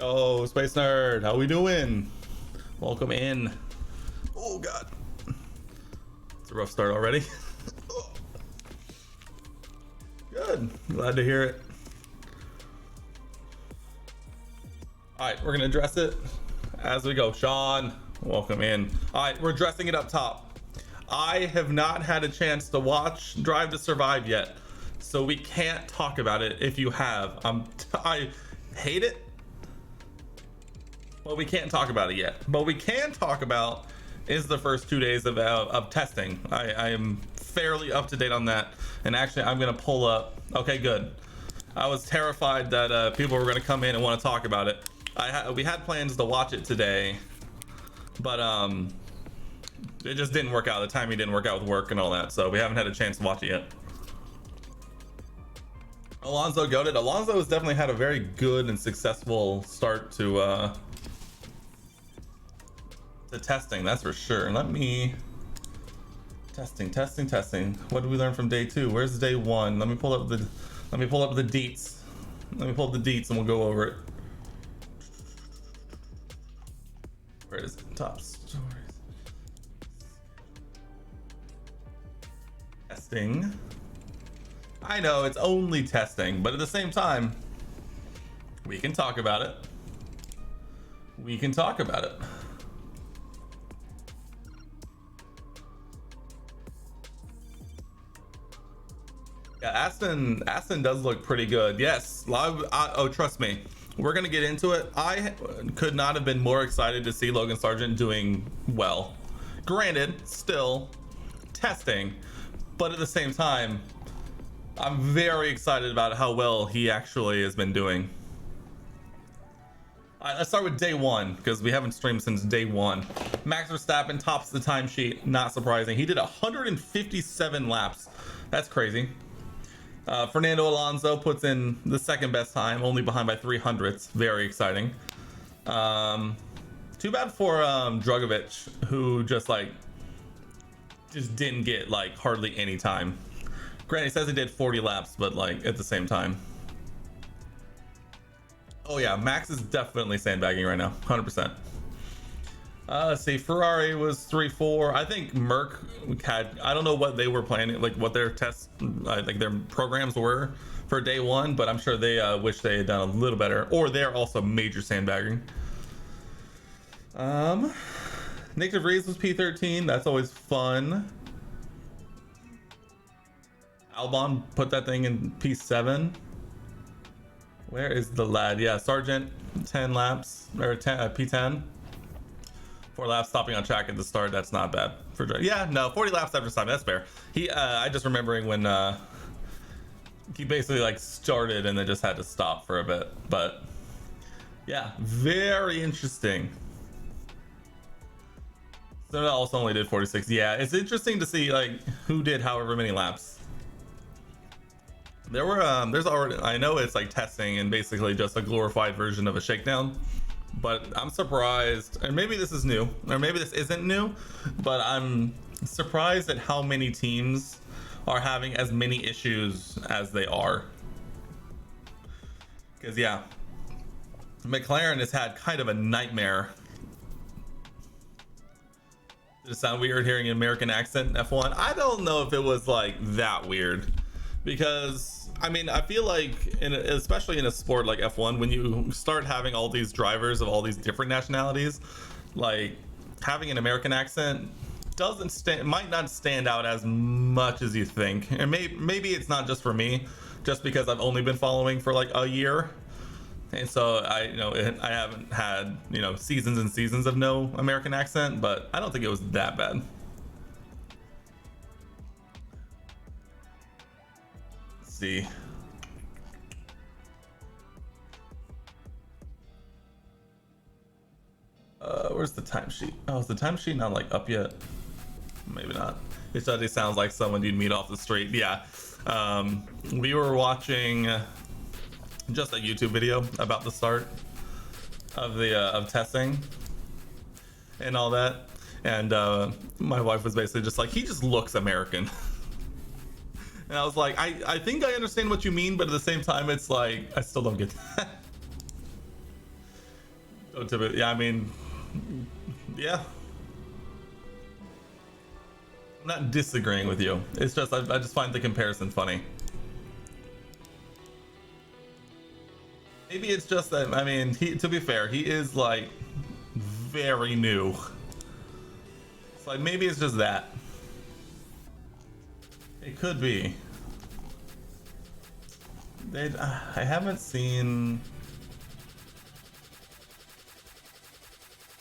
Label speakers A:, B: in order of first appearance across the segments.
A: Oh, Space Nerd, how we doing? Welcome in. Oh God, it's a rough start already. Oh, good, glad to hear it. All right, we're gonna address it as we go. Sean, welcome in. All right, we're addressing it up top. I have not had a chance to watch Drive to Survive yet, so we can't talk about it. If you have, I hate it. Well, we can't talk about it yet, but we can talk about is the first 2 days of testing. I am fairly up to date on that, and actually I'm gonna pull up. Okay, good. I was terrified that people were gonna come in and want to talk about it. We had plans to watch it today, but it just didn't work out. The timing didn't work out with work and all that, so we haven't had a chance to watch it yet. Alonso goated. Alonso has definitely had a very good and successful start to testing, that's for sure. Let me testing. What did we learn from day 2? Where's day 1? Let me pull up the deets. Let me pull up the deets and we'll go over it. Where is it? Top stories. Testing. I know it's only testing, but at the same time, we can talk about it. Yeah, Aston does look pretty good. Yes, oh, trust me, we're gonna get into it. I could not have been more excited to see Logan Sargent doing well. Granted, still testing, but at the same time, I'm very excited about how well he actually has been doing. All right, let's start with day 1 because we haven't streamed since day 1. Max Verstappen tops the timesheet. Not surprising. He did 157 laps. That's crazy. Fernando Alonso puts in the second best time, only behind by 300ths. Very exciting. Too bad for Drugovich, who just didn't get hardly any time. Granted, he says he did 40 laps, but at the same time. Oh yeah, Max is definitely sandbagging right now, 100%. Let's see, Ferrari was 3-4. I think Merc had, I don't know what they were planning, what their tests, their programs were for day 1, but I'm sure they wish they had done a little better, or they're also major sandbagging. Nick DeVries was P13. That's always fun. Albon put that thing in P7. Where is the lad? Yeah, Sargent, 10 laps, or P10. 4 laps stopping on track at the start. That's not bad for. Yeah, no, 40 laps after stopping. That's fair. I just remembering when he basically started and then just had to stop for a bit. But yeah, very interesting. So that also only did 46. Yeah, it's interesting to see who did however many laps. There were there's already, I know it's testing and basically just a glorified version of a shakedown, but I'm surprised, and maybe this is new, or maybe this isn't new, but I'm surprised at how many teams are having as many issues as they are. Because yeah, McLaren has had kind of a nightmare. Did it sound weird hearing an American accent in F1? I don't know if it was that weird, because I mean, I feel especially in a sport like F1, when you start having all these drivers of all these different nationalities, having an American accent might not stand out as much as you think. And maybe it's not just for me, just because I've only been following for a year, and so I haven't had seasons and seasons of no American accent, but I don't think it was that bad. See, where's the timesheet? Oh, is the timesheet not up yet? Maybe not. It suddenly sounds like someone you'd meet off the street. Yeah, we were watching just a YouTube video about the start of the testing and all that, and my wife was basically just he just looks American. And I was like, I think I understand what you mean, but at the same time, it's I still don't get that. Oh, yeah, I mean, yeah, I'm not disagreeing with you. It's just I just find the comparison funny. Maybe it's just that, I mean, to be fair, he is like very new. It's like maybe it's just that. It could be. I haven't seen.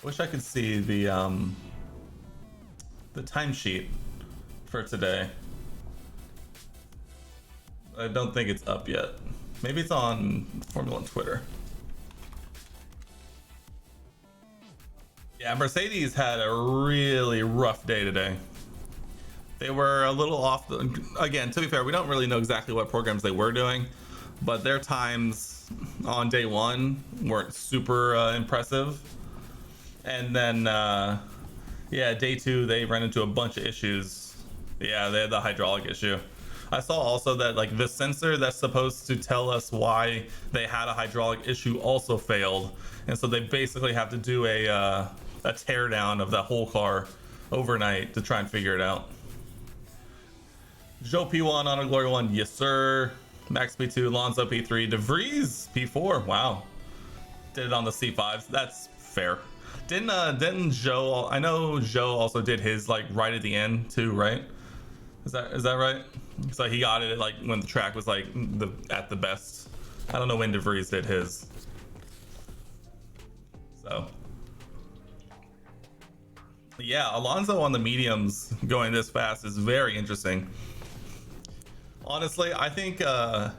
A: Wish I could see the timesheet for today. I don't think it's up yet. Maybe it's on Formula One Twitter. Yeah, Mercedes had a really rough day today. They were a little off. Again, to be fair, we don't really know exactly what programs they were doing, but their times on day one weren't super impressive. And then, yeah, day two, they ran into a bunch of issues. Yeah, they had the hydraulic issue. I saw also that like the sensor that's supposed to tell us why they had a hydraulic issue also failed, and so they basically have to do a teardown of that whole car overnight to try and figure it out. Joe P1 on a Glory 1, yes sir. Max P2, Lonzo P3, DeVries P4. Wow, did it on the C5s. That's fair. Didn't Joe? I know Joe also did his like right at the end too, right? Is that right? So he got it like when the track was like at the best. I don't know when DeVries did his. So yeah, Alonso on the mediums going this fast is very interesting. Honestly, I think I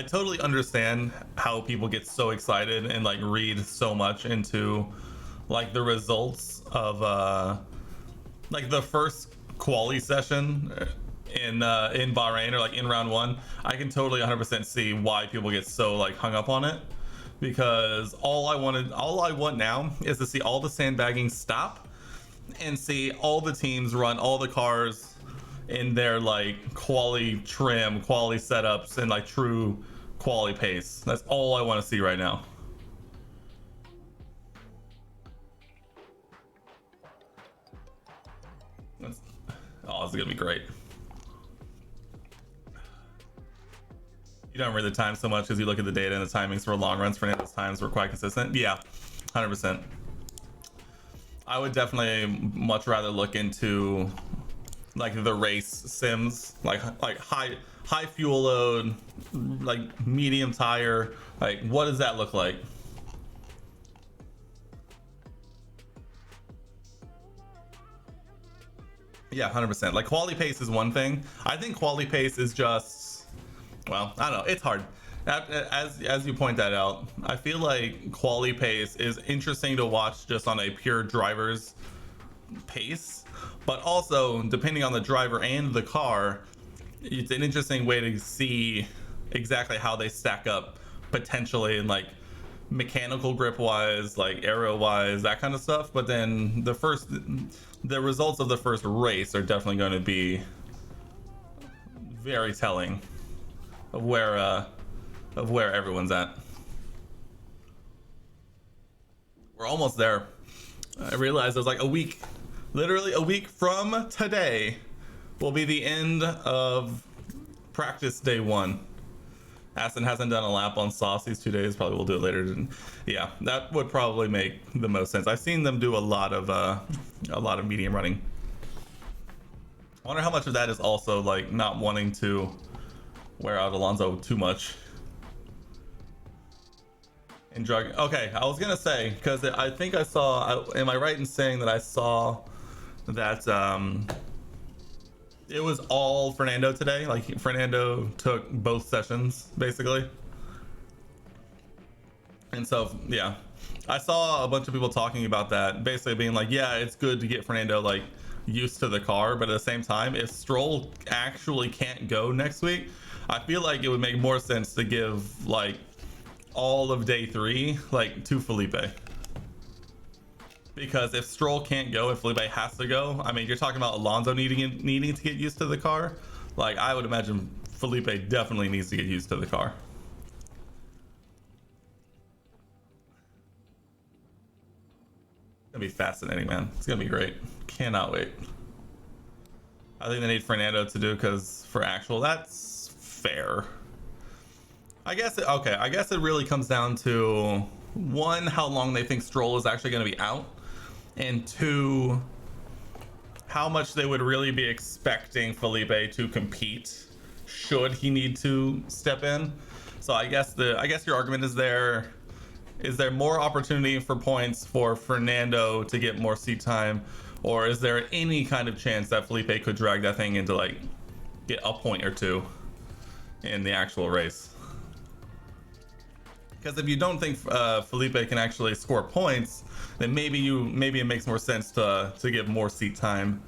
A: totally understand how people get so excited and like read so much into like the results of like the first quali session in Bahrain or like in round one. I can totally 100% see why people get so like hung up on it, because all I want now is to see all the sandbagging stop and see all the teams run all the cars in their like quali trim, quali setups, and like true quali pace. That's all I want to see right now. Oh, this is gonna be great. You don't read the time so much because you look at the data and the timings for long runs. Fernando's times were quite consistent. Yeah, 100%. I would definitely much rather look into like the race sims, like high fuel load, like medium tire. Like, what does that look like? Yeah, 100%. Like quality pace is one thing. I think quality pace is just, well, I don't know. It's hard. As you point that out, I feel like quality pace is interesting to watch just on a pure driver's pace, but also depending on the driver and the car, it's an interesting way to see exactly how they stack up potentially in like mechanical grip wise, like aero wise, that kind of stuff. But then the results of the first race are definitely going to be very telling of where everyone's at. We're almost there. I realized it was like a week, literally a week from today will be the end of practice day one. Aston hasn't done a lap on softs these 2 days. Probably will do it later. Yeah, that would probably make the most sense. I've seen them do a lot of medium running. I wonder how much of that is also like not wanting to wear out Alonso too much. And drug. Okay, I was gonna say, because I think I saw. Am I right in saying that I saw that it was all Fernando today? Like Fernando took both sessions basically. And so yeah, I saw a bunch of people talking about that, basically being like, yeah, it's good to get Fernando like used to the car, but at the same time, if Stroll actually can't go next week, I feel like it would make more sense to give like all of day three like to Felipe. Because if Stroll can't go and Felipe has to go, I mean, you're talking about Alonso needing to get used to the car. Like, I would imagine Felipe definitely needs to get used to the car. be fascinating, man. It's gonna be great. Cannot wait. I think they need Fernando to do, because for actual, that's fair. I guess I guess it really comes down to one, how long they think Stroll is actually going to be out, and two, how much they would really be expecting Felipe to compete should he need to step in. So I guess your argument is there more opportunity for points for Fernando to get more seat time, or is there any kind of chance that Felipe could drag that thing into like get a point or two in the actual race? Because if you don't think Felipe can actually score points, then maybe it makes more sense to give more seat time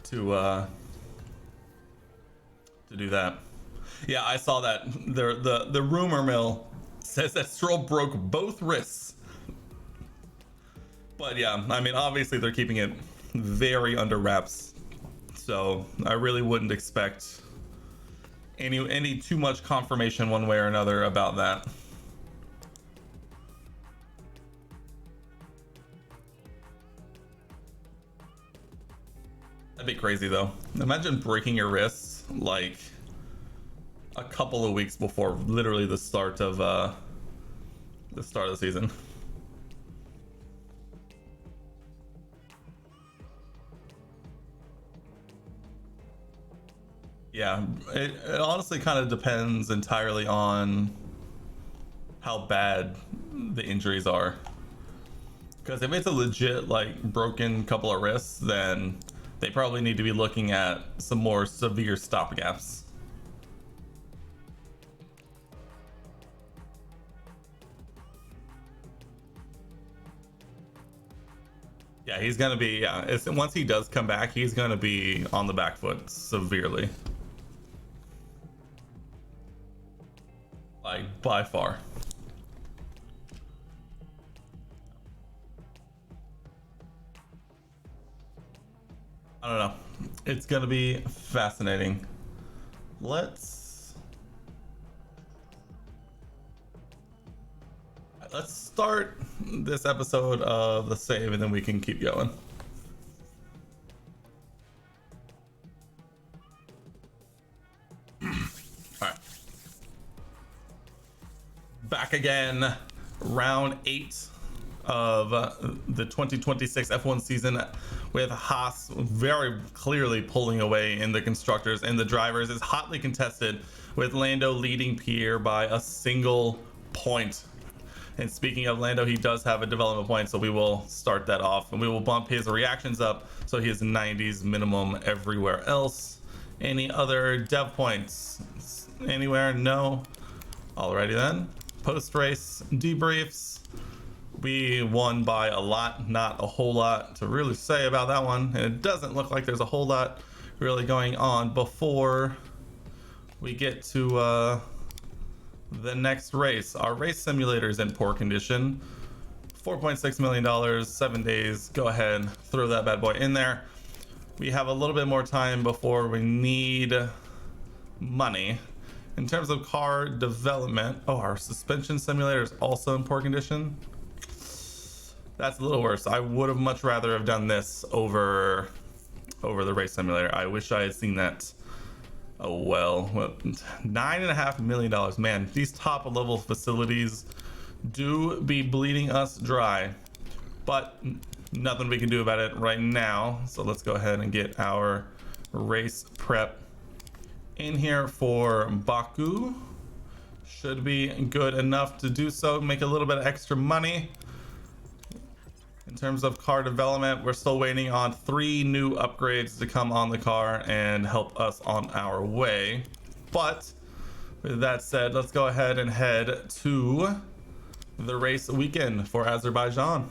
A: to do that. Yeah, I saw that the rumor mill says that Stroll broke both wrists. But yeah, I mean, obviously they're keeping it very under wraps, so I really wouldn't expect any too much confirmation one way or another about that. That'd be crazy though. Imagine breaking your wrists like a couple of weeks before literally the start of the season. Yeah, it honestly kind of depends entirely on how bad the injuries are. Because if it's a legit like broken couple of wrists, then they probably need to be looking at some more severe stopgaps. Yeah, he's gonna be. Yeah, once he does come back, he's gonna be on the back foot severely. Like by far. I don't know. It's gonna be fascinating. Let's start this episode of the save, and then we can keep going. All right. Back again. Round 8 of the 2026 F1 season, with Haas very clearly pulling away in the constructors, and the drivers is hotly contested, with Lando leading Pierre by a single point. And speaking of Lando, he does have a development point, so we will start that off, and we will bump his reactions up so he is 90s minimum everywhere else. Any other dev points anywhere? No. Alrighty then. Post-race debriefs. We won by a lot, not a whole lot to really say about that one, and it doesn't look like there's a whole lot really going on before we get to the next race. Our race simulator is in poor condition. $4.6 million, 7 days. Go ahead, throw that bad boy in there. We have a little bit more time before we need money. In terms of car development, oh, our suspension simulator is also in poor condition. That's a little worse. I would have much rather have done this over the race simulator. I wish I had seen that. Oh well, $9.5 million. Man, these top level facilities do be bleeding us dry, but nothing we can do about it right now. So let's go ahead and get our race prep in here for Baku. Should be good enough to do so, make a little bit of extra money. In terms of car development, we're still waiting on 3 new upgrades to come on the car and help us on our way. But with that said, let's go ahead and head to the race weekend for Azerbaijan.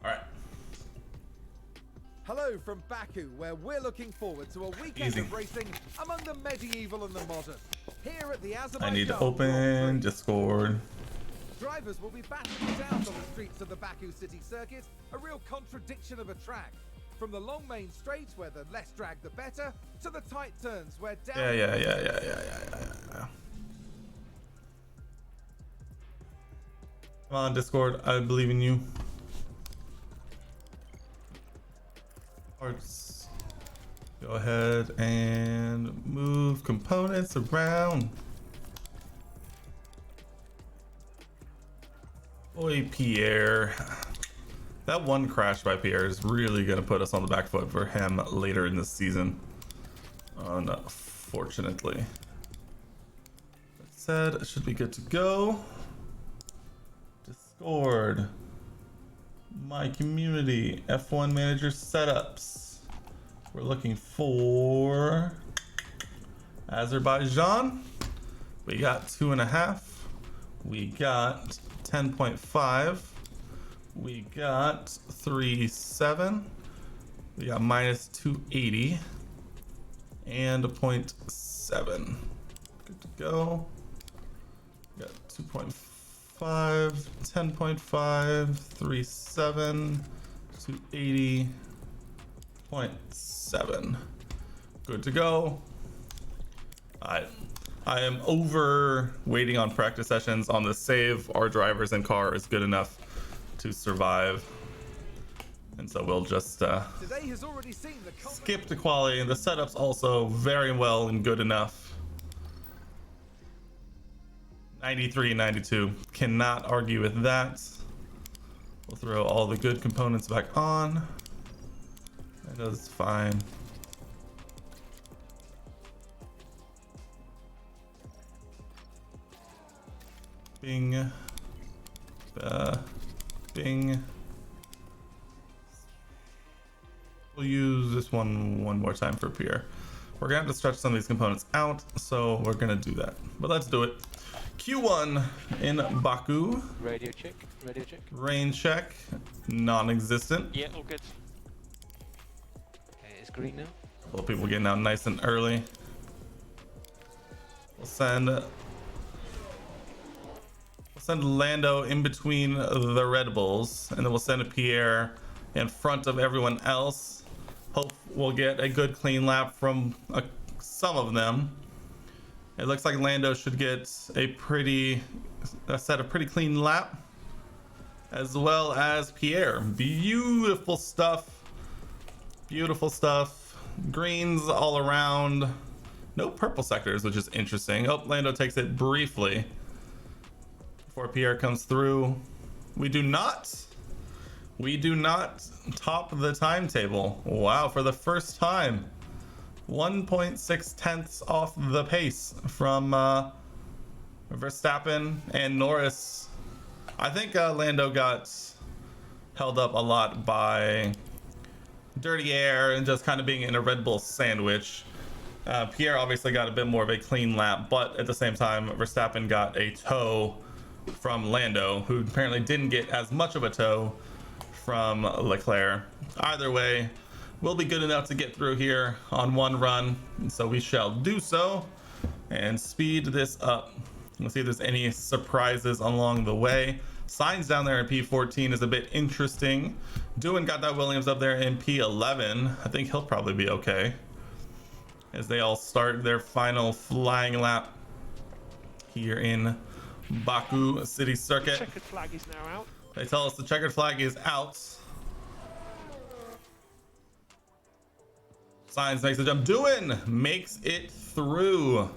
A: All right.
B: Hello from Baku, where we're looking forward to a weekend of racing among the medieval and the modern. Here at the Azerbaijan,
A: I need to open Discord.
B: Drivers will be battling it out on the streets of the Baku city circuit, a real contradiction of a track. From the long main straight, where the less drag the better, to the tight turns where down... Yeah. Come
A: Come on, Discord. I believe in you. Parts. Go ahead and move components around. Boy, Pierre. That one crash by Pierre is really going to put us on the back foot for him later in this season. Unfortunately. That said, it should be good to go. Discord. My community. F1 manager setups. We're looking for Azerbaijan. We got 2.5. We got 10.5. We got 3.7. We got minus 280 and a 0.7. Good to go. We got 2.5, 10.5, 3.7, 280, 0.7. Good to go. I am over waiting on practice sessions on the save. Our drivers and car is good enough to survive, and so we'll just
B: Today has already seen the
A: skip to quality. And the setup's also very well and good enough. 93, 92. Cannot argue with that. We'll throw all the good components back on. That is fine. Bing. Bing. We'll use this one more time for Pierre. We're gonna have to stretch some of these components out, so we're gonna do that. But let's do it. Q1 in Baku.
C: Radio check, radio check.
A: Rain check, non-existent.
C: Yeah, all good. Okay, it's green now.
A: A couple of people getting out nice and early. We'll send Lando in between the Red Bulls, and then we'll send a Pierre in front of everyone else. Hope we'll get a good clean lap from some of them. It looks like Lando should get a pretty clean lap, as well as Pierre. Beautiful stuff. Beautiful stuff. Greens all around. No purple sectors, which is interesting. Oh, Lando takes it briefly before Pierre comes through. We do not top the timetable. Wow, for the first time. 1.6 tenths off the pace from Verstappen and Norris. I think Lando got held up a lot by dirty air and just kind of being in a Red Bull sandwich. Pierre obviously got a bit more of a clean lap, but at the same time, Verstappen got a tow from Lando, who apparently didn't get as much of a tow from Leclerc. Either way, we'll be good enough to get through here on one run, and so we shall do so and speed this up. Let's see if there's any surprises along the way. Signs down there in P14 is a bit interesting. Doohan got that Williams up there in P11. I think he'll probably be okay as they all start their final flying lap here in Baku City Circuit.
C: Checkered flag is now out.
A: They tell us the checkered flag is out. Sainz makes the jump. Doohan makes it through.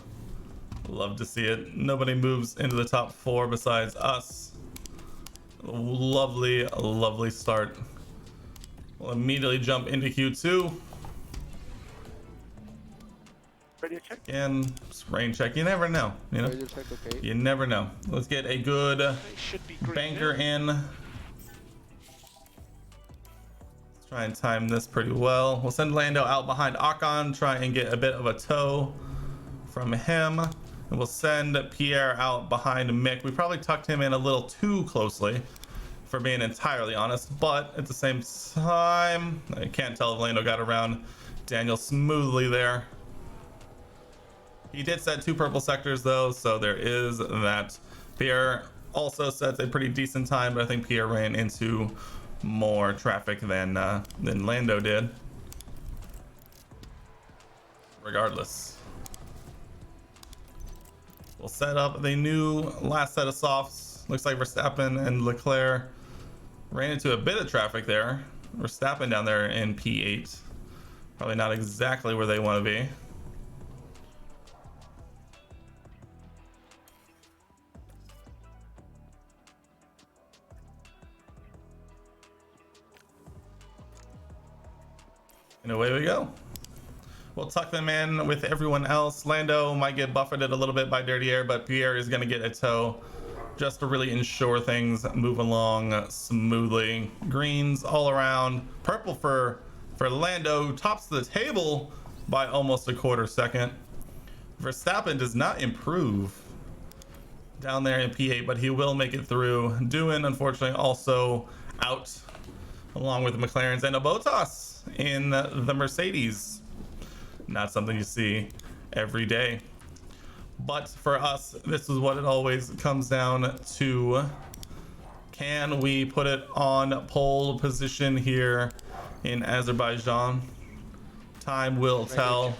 A: Love to see it. Nobody moves into the top 4 besides us. Lovely, lovely start. We'll immediately jump into Q2.
C: Radio check.
A: And rain check. You never know, you know.
C: Radio check, okay.
A: You never know. Let's get a good
C: It should be green
A: banker
C: now.
A: in. Let's try and time this pretty well. We'll send Lando out behind Ocon, try and get a bit of a tow from him. And we'll send Pierre out behind Mick. We probably tucked him in a little too closely, for being entirely honest, but at the same time, I can't tell if Lando got around Daniel smoothly there. He did set 2 purple sectors though, so there is that. Pierre also sets a pretty decent time, but I think Pierre ran into more traffic than Lando did. Regardless, we'll set up the new last set of softs. Looks like Verstappen and Leclerc ran into a bit of traffic there. Verstappen down there in P8. Probably not exactly where they want to be. And away we go. We'll tuck them in with everyone else. Lando might get buffeted a little bit by Dirty Air, but Pierre is going to get a tow just to really ensure things move along smoothly. Greens all around. Purple for Lando, tops the table by almost a quarter second. Verstappen does not improve down there in P8, but he will make it through. Doohan, unfortunately, also out, along with the McLarens and a Bottas in the Mercedes. Not something you see every day. But for us, this is what it always comes down to. Can we put it on pole position here in Azerbaijan? Time will tell.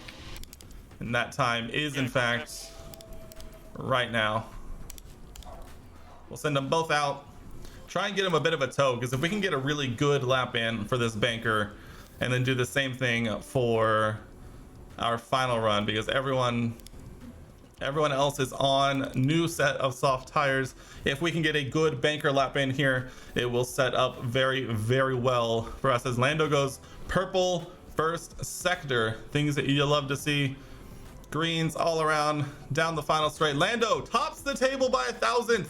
A: And that time is, in fact, right now. We'll send them both out. Try and get them a bit of a tow, because if we can get a really good lap in for this banker, and then do the same thing for our final run, because everyone else is on new set of soft tires. If we can get a good banker lap in here, it will set up very, very well for us as Lando goes purple first sector. Things that you love to see. Greens all around down the final straight. Lando tops the table by 1,000th.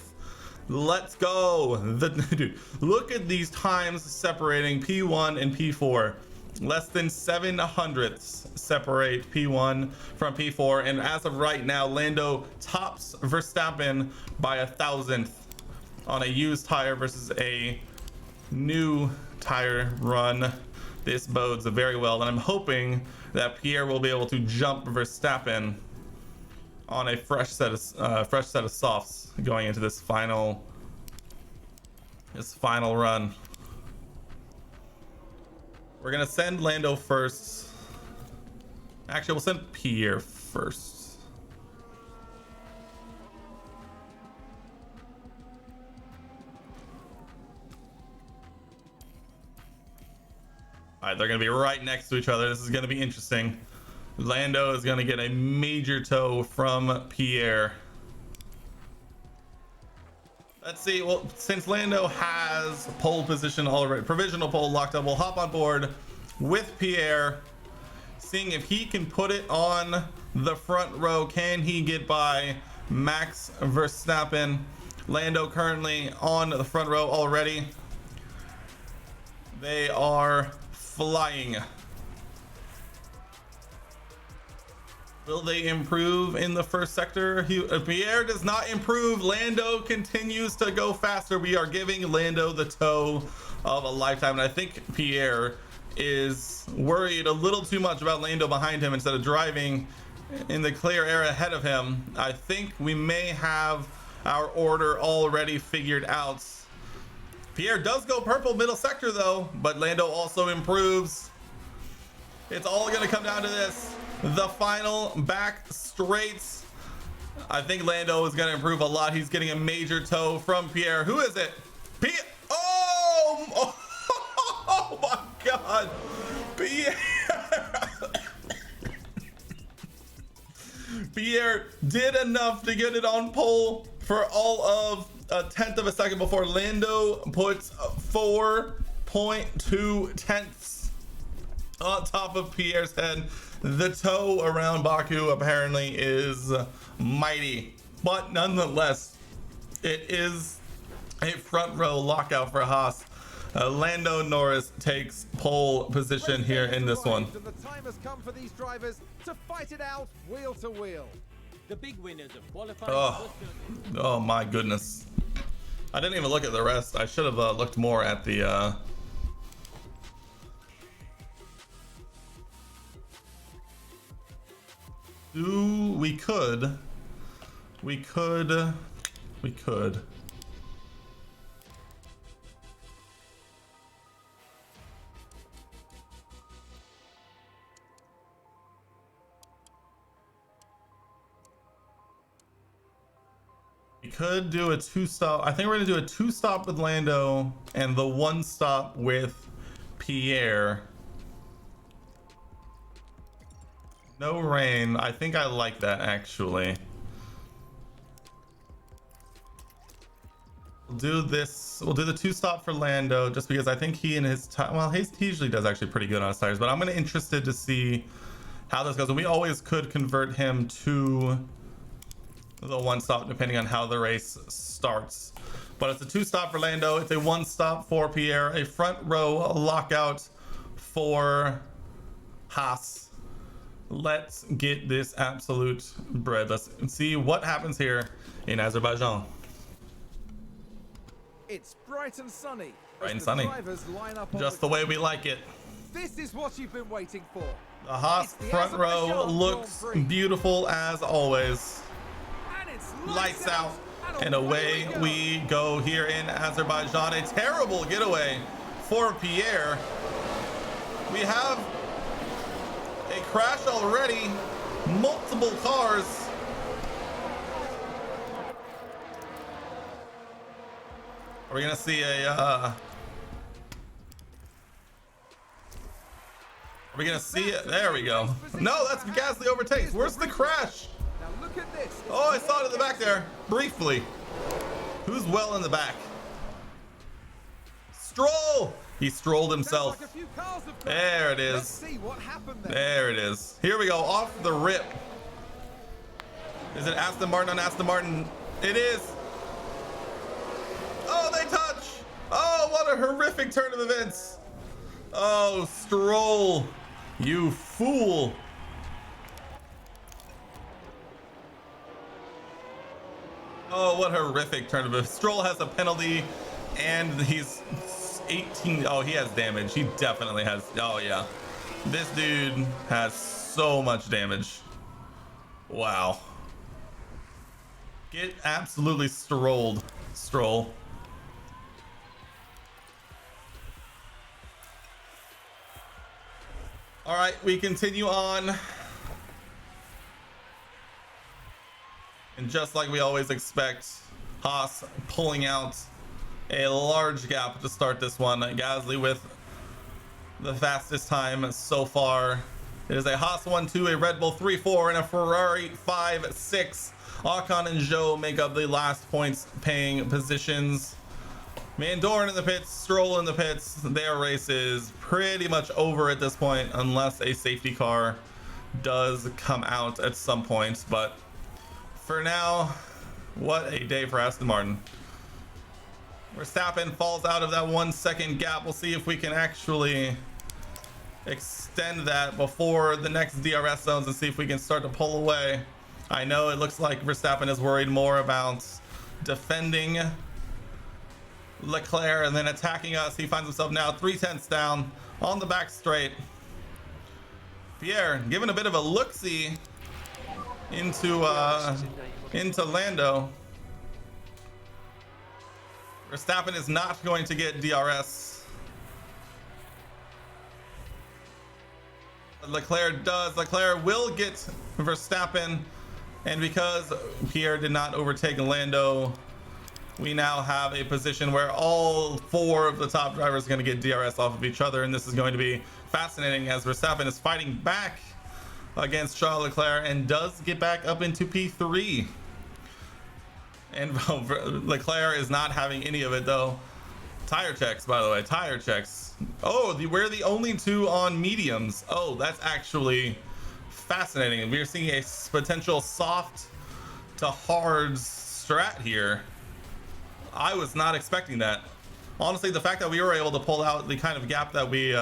A: Let's go. Dude, look at these times separating P1 and P4. Less than 700ths separate P1 from P4, and as of right now, Lando tops Verstappen by 1,000th on a used tire versus a new tire run. This bodes very well, and I'm hoping that Pierre will be able to jump Verstappen on a fresh set of softs going into this final run. We're gonna send Lando first. Actually, we'll send Pierre first. All right, they're gonna be right next to each other. This is gonna be interesting. Lando is gonna get a major tow from Pierre. Let's see. Well, since Lando has pole position already, provisional pole locked up, we'll hop on board with Pierre, seeing if he can put it on the front row. Can he get by Max Verstappen? Lando currently on the front row already. They are flying. Will they improve in the first sector? Pierre does not improve. Lando continues to go faster. We are giving Lando the tow of a lifetime. And I think Pierre is worried a little too much about Lando behind him instead of driving in the clear air ahead of him. I think we may have our order already figured out. Pierre does go purple middle sector though, but Lando also improves. It's all going to come down to this. The final back straights. I think Lando is going to improve a lot. He's getting a major tow from Pierre. Who is it? Pierre. Oh, oh my God. Pierre. Pierre did enough to get it on pole for all of a tenth of a second before Lando puts 4.2 tenths on top of Pierre's head. The tow around Baku apparently is mighty, but nonetheless, it is a front row lockout for Haas. Lando Norris takes pole position here in this one.
B: And the time has come for these drivers to fight it out wheel to wheel.
D: The big winners of qualifying.
A: Oh my goodness. I didn't even look at the rest. I should have looked more at the we could. We We could do a 2-stop. I think we're gonna do a 2-stop with Lando and the 1-stop with Pierre. No rain. I think I like that actually. We'll do this. We'll do the 2-stop for Lando just because I think he and his time. Well, he usually does actually pretty good on his tires, but I'm gonna interested to see how this goes. And we always could convert him to the 1-stop depending on how the race starts. But it's a 2-stop for Lando. It's a 1-stop for Pierre. A front row lockout for Haas. Let's get this absolute bread. Let's see what happens here in Azerbaijan.
B: It's bright and sunny.
A: Bright and
B: as the
A: sunny.
B: drivers line up on
A: Just the way we like it.
B: This is what you've been waiting for.
A: The Haas
B: It's the
A: front row
B: Azerbaijan
A: looks
B: Grand Prix.
A: beautiful as always.
B: And it's
A: Lights out and
B: away
A: away we go here in Azerbaijan. A terrible getaway for Pierre. We have a crash already. Multiple cars. Are we gonna see a are we gonna see it? There we go. No, that's Gasly overtakes. Where's the crash?
B: Now look at this.
A: Oh, I saw it in the back there, briefly. Who's well in the back? Stroll! He strolled himself.
B: Sounds like a few cars have crashed.
A: There it
B: Let's
A: is.
B: see what happened there.
A: There it is. Here we go, off the rip. Is it Aston Martin on Aston Martin? It is. Oh, they touch. Oh, what a horrific turn of events. Oh, Stroll, you fool. Oh, what horrific turn of events. Stroll has a penalty and he's 18. Oh, he has damage. He definitely has. Oh, yeah. This dude has so much damage. Wow. Get absolutely strolled, Stroll. All right, we continue on. And just like we always expect, Haas pulling out a large gap to start this one. Gasly with the fastest time so far. It is a Haas 1-2, a Red Bull 3-4, and a Ferrari 5-6. Ocon and Zhou make up the last points paying positions. Vandoorne in the pits, Stroll in the pits. Their race is pretty much over at this point unless a safety car does come out at some point. But for now, what a day for Aston Martin. Verstappen falls out of that 1 second gap. We'll see if we can actually extend that before the next DRS zones and see if we can start to pull away. I know it looks like Verstappen is worried more about defending Leclerc and then attacking us. He finds himself now 3/10 down on the back straight. Pierre giving a bit of a look-see into Lando. Verstappen is not going to get DRS. Leclerc does. Leclerc will get Verstappen, and because Pierre did not overtake Lando, we now have a position where all 4 of the top drivers are going to get DRS off of each other, and this is going to be fascinating as Verstappen is fighting back against Charles Leclerc and does get back up into P3. And Leclerc is not having any of it though. Tire checks, by the way, tire checks. Oh, we're the only 2 on mediums. Oh, that's actually fascinating. We're seeing a potential soft to hard strat here. I was not expecting that. Honestly, the fact that we were able to pull out the kind of gap that we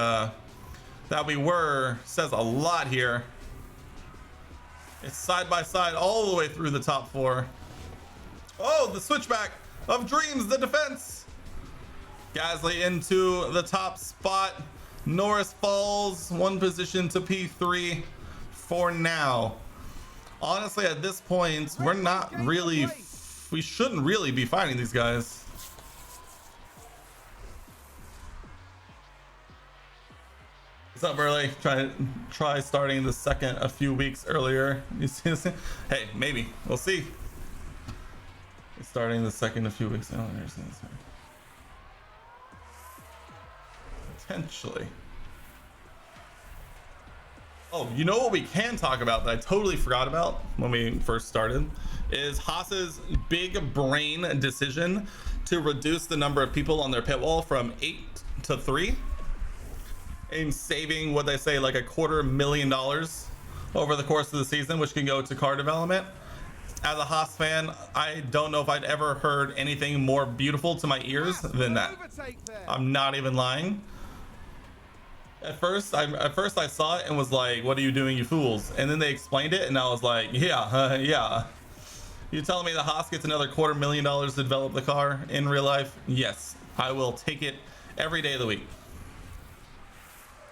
A: were says a lot here. It's side by side all the way through the top 4. Oh, the switchback of dreams, the defense. Gasly into the top spot. Norris falls 1 position to P3 for now. Honestly, at this point, we're not really, we shouldn't really be fighting these guys. What's up, early? Try starting the second a few weeks earlier. You see this? Hey, maybe we'll see. starting the second in a few weeks. I don't understand this. Potentially. Oh, you know what we can talk about that I totally forgot about when we first started is Haas's big brain decision to reduce the number of people on their pit wall from 8 to 3 and saving what they say like $250,000 over the course of the season, which can go to car development. As a Haas fan, I don't know if I'd ever heard anything more beautiful to my ears than that. I'm not even lying. At first I saw it and was like, what are you doing, you fools? And then they explained it and I was like, yeah. You telling me the Haas gets another $250,000 to develop the car in real life? Yes, I will take it every day of the week.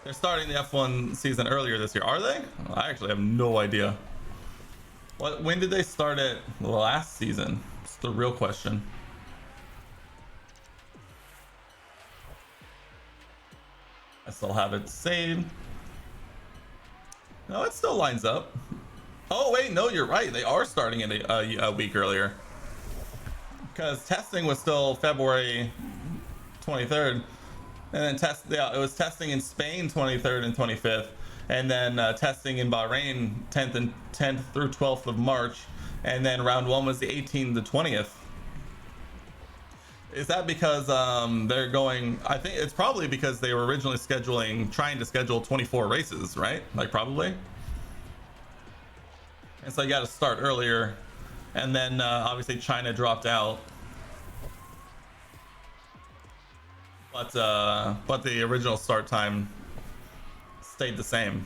A: They're starting the F1 season earlier this year, are they? I actually have no idea. When did they start it last season? It's the real question. I still have it saved. No, it still lines up. Oh wait, no, you're right. They are starting it a week earlier. Because testing was still February 23rd. And then it was testing in Spain 23rd and 25th. And then testing in Bahrain 10th through 12th of March. And then round 1 was the 18th to 20th. Is that because they're going, I think it's probably because they were originally trying to schedule 24 races, right? Like probably. And so you got to start earlier. And then obviously China dropped out. But the original start time stayed the same.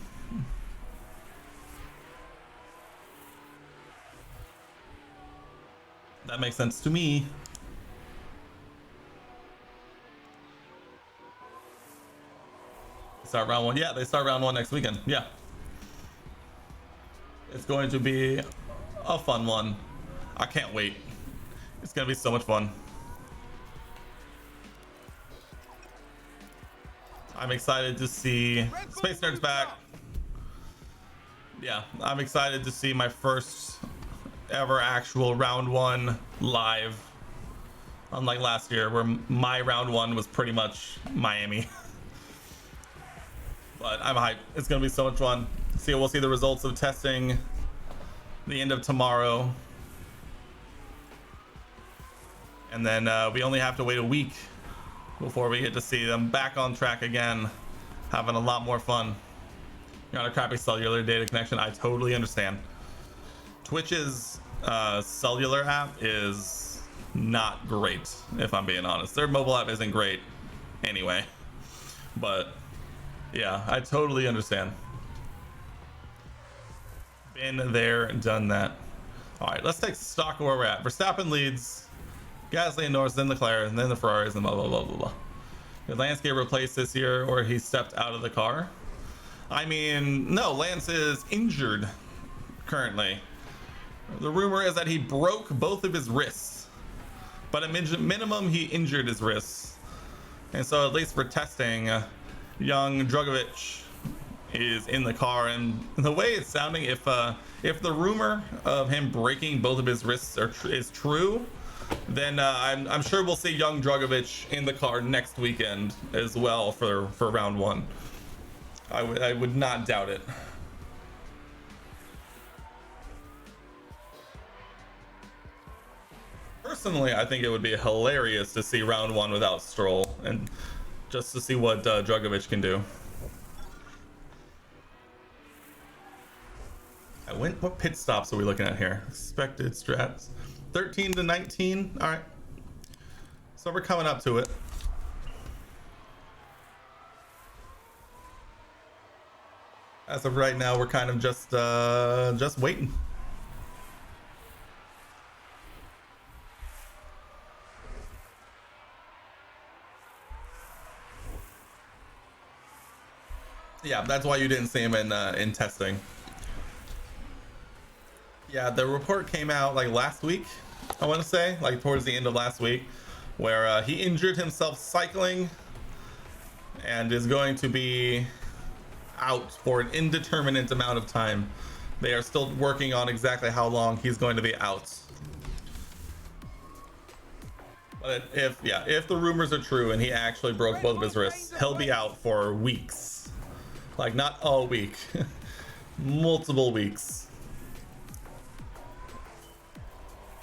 A: That makes sense to me. Start round 1. Yeah, they start round 1 next weekend. Yeah. It's going to be a fun one. I can't wait. It's going to be so much fun. I'm excited to see Space Nerds back. Yeah, I'm excited to see my first ever actual round 1 live. Unlike last year where my round 1 was pretty much Miami. But I'm hyped. It's gonna be so much fun. We'll see the results of testing the end of tomorrow. And then we only have to wait a week before we get to see them back on track again, having a lot more fun. Got a crappy cellular data connection. I totally understand. Twitch's cellular app is not great, if I'm being honest. Their mobile app isn't great anyway. But yeah, I totally understand. Been there, done that. All right, let's take stock of where we're at. Verstappen leads, Gasly and Norris, then Leclerc, and then the Ferraris, and blah, blah, blah, blah, blah. Did Lance get replaced this year, or he stepped out of the car? I mean, no, Lance is injured currently. The rumor is that he broke both of his wrists, but at minimum, he injured his wrists. And so at least for testing, young Drugovich is in the car, and the way it's sounding, if the rumor of him breaking both of his wrists is true, then I'm sure we'll see young Drugovich in the car next weekend as well for round 1. I would not doubt it. Personally, I think it would be hilarious to see round 1 without Stroll, and just to see what Drugovich can do. What pit stops are we looking at here? Expected strats. 13 to 19. All right. So we're coming up to it. As of right now, we're kind of just waiting. Yeah, that's why you didn't see him in testing. Yeah, the report came out like last week, I want to say, like towards the end of last week, where he injured himself cycling and is going to be out for an indeterminate amount of time. They are still working on exactly how long he's going to be out. But if the rumors are true and he actually broke both of his wrists, he'll be out for weeks. Like, not a week, multiple weeks.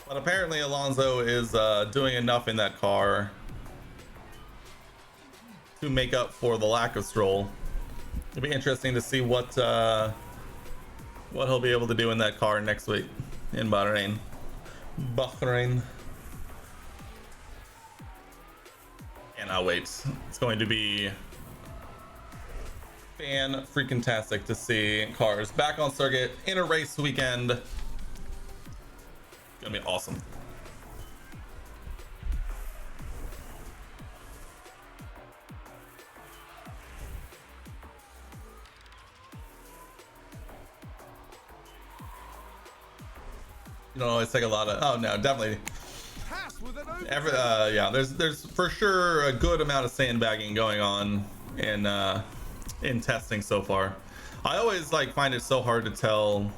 A: But apparently Alonso is doing enough in that car to make up for the lack of Stroll. It'll be interesting to see what he'll be able to do in that car next week in Bahrain. Cannot wait. It's going to be fan-freaking-tastic to see cars back on circuit in a race weekend. Gonna be awesome. You don't always take a lot of. Oh no, definitely. Yeah, there's for sure a good amount of sandbagging going on in testing so far. I always like find it so hard to tell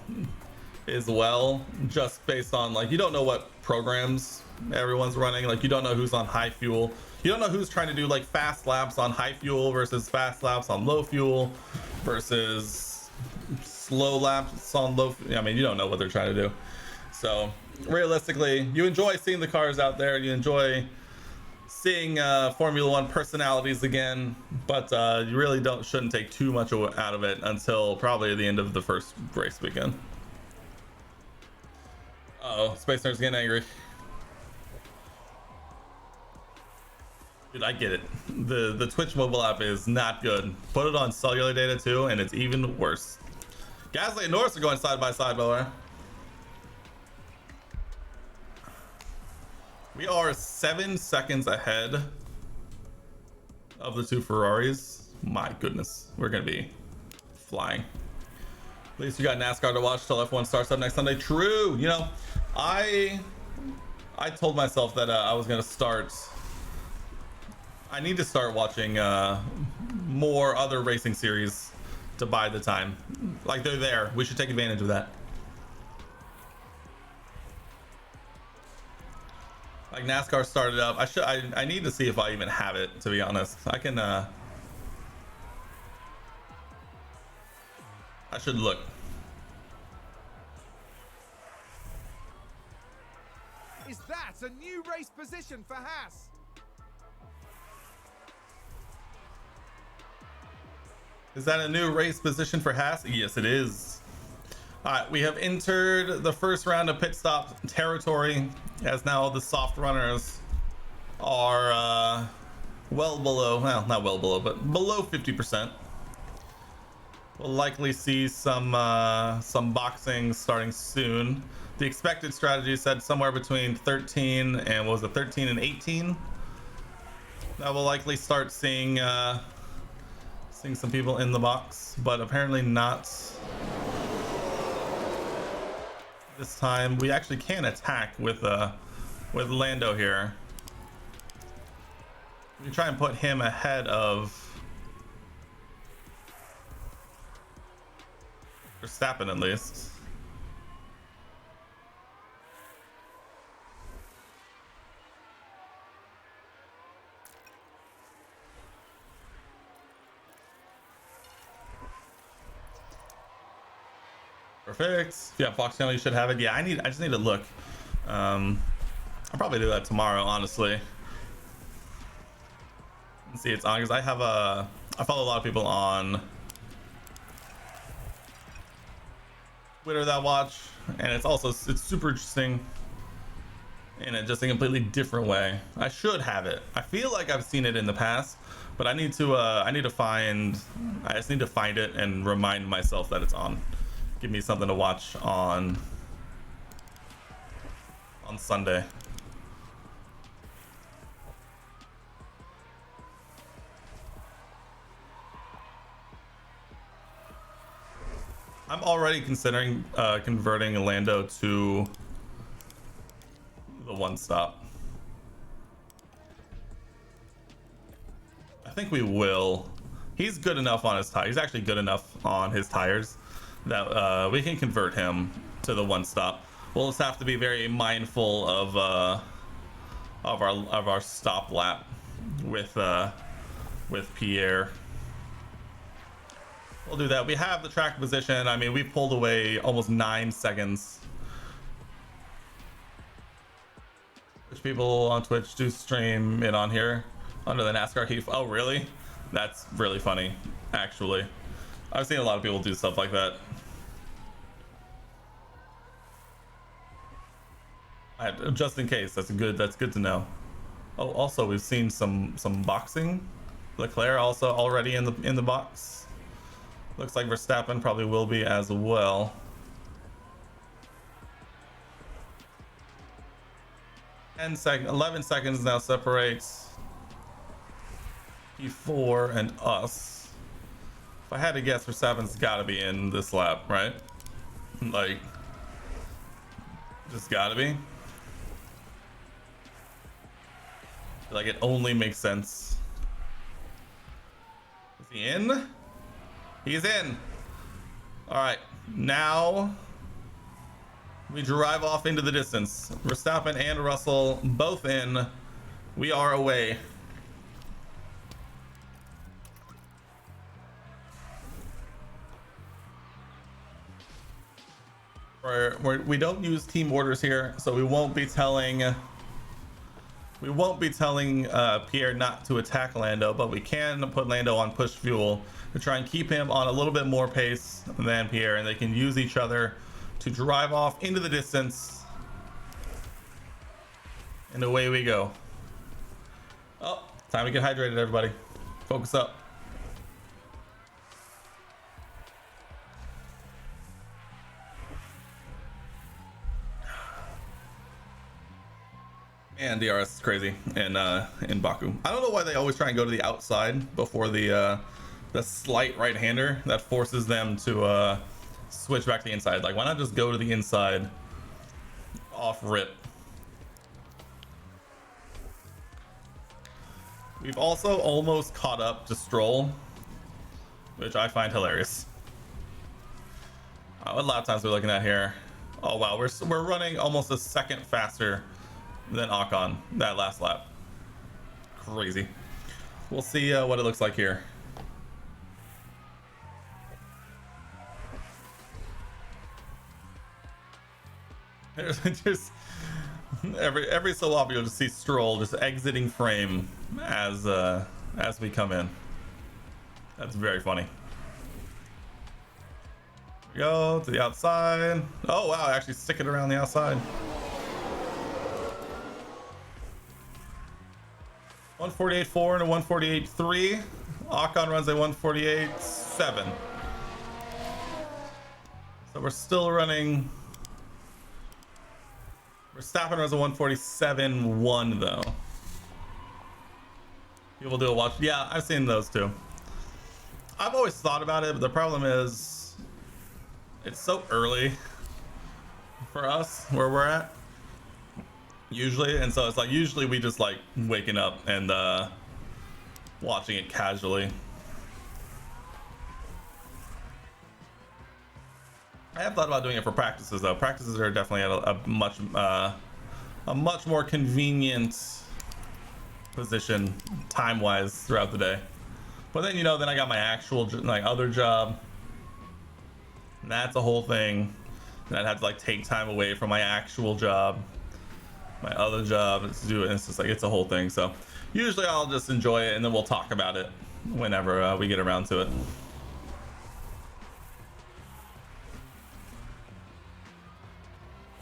A: as well, just based on like you don't know what programs everyone's running. Like you don't know who's on high fuel. You don't know who's trying to do like fast laps on high fuel versus fast laps on low fuel versus slow laps on low. I mean, you don't know what they're trying to do. So realistically, you enjoy seeing the cars out there. You enjoy seeing Formula One personalities again, but you really shouldn't take too much out of it until probably the end of the first race weekend. Uh-oh, Space Nerd's getting angry. Dude, I get it. The Twitch mobile app is not good. Put it on cellular data too, and it's even worse. Gasly and Norris are going side by side, by the way. We are 7 seconds ahead of the two Ferraris. My goodness, we're gonna be flying. At least you got NASCAR to watch till F1 starts up next Sunday. True. You know, I told myself that I was gonna start. I need to start watching more other racing series to buy the time. Like they're there. We should take advantage of that. Like NASCAR started up. I need to see if I even have it, to be honest. I can I should look.
B: Is that a new race position for Haas?
A: Is that a new race position for Haas? Yes, it is. All right, we have entered the first round of pit stop territory, as now the soft runners are well below, well, not well below, but below 50%. We'll likely see some boxing starting soon. The expected strategy said somewhere between 13 and what was it, 13 and 18. Now we'll likely start seeing some people in the box, but apparently not this time. We actually can attack with Lando here. We can try and put him ahead of Verstappen at least. Perfect. Yeah, Fox Channel, you should have it. Yeah, I just need to look. I'll probably do that tomorrow, honestly. Let's see, it's on because I follow a lot of people on Twitter that watch, and it's super interesting in just a completely different way. I should have it. I feel like I've seen it in the past, but I just need to find it and remind myself that it's on. Give me something to watch on Sunday. I'm already considering converting Lando to the one stop. I think we will. He's good enough on his tires. He's actually good enough on his tires that we can convert him to the one stop. We'll just have to be very mindful of of our stop lap with Pierre. We'll do that. We have the track position. I mean, we pulled away almost 9 seconds. Which people on Twitch do stream it on here under the NASCAR heat. Oh, really? That's really funny, actually. I've seen a lot of people do stuff like that. Just in case, that's good to know. Oh, also we've seen some boxing. Leclerc also already in the box. Looks like Verstappen probably will be as well. 11 seconds now separates P4 and us. If I had to guess, Verstappen's got to be in this lap, right? Like, just got to be. Like, it only makes sense. Is he in? He's in. All right, now we drive off into the distance. Verstappen and Russell both in. We are away. We don't use team orders here, so we won't be telling Pierre not to attack Lando, but we can put Lando on push fuel to try and keep him on a little bit more pace than Pierre, and they can use each other to drive off into the distance. And away we go. Oh, time to get hydrated, everybody. Focus up. And DRS is crazy in Baku. I don't know why they always try and go to the outside before the slight right-hander that forces them to switch back to the inside. Like, why not just go to the inside off rip? We've also almost caught up to Stroll, which I find hilarious. What lap times are we looking at here? Oh wow, we're running almost a second faster than Ocon that last lap. Crazy. We'll see what it looks like here. There's every so often you'll just see Stroll just exiting frame as we come in. That's very funny. Go to the outside. Oh wow, actually stick it around the outside. 148.4 and a 148.3. Ocon runs a 148.7. So we're still running. Verstappen runs a 147.1 though. People do a watch. Yeah, I've seen those too. I've always thought about it, but the problem is it's so early for us where we're at. Usually, and so it's like usually we just like waking up and watching it casually. I have thought about doing it for practices though. Practices are definitely at a much more convenient position time-wise throughout the day. But then, you know, then I got my actual like other job. And that's a whole thing. And I'd have to like take time away from my actual job. My other job is to do it, and it's just like it's a whole thing. So usually I'll just enjoy it and then we'll talk about it whenever we get around to it.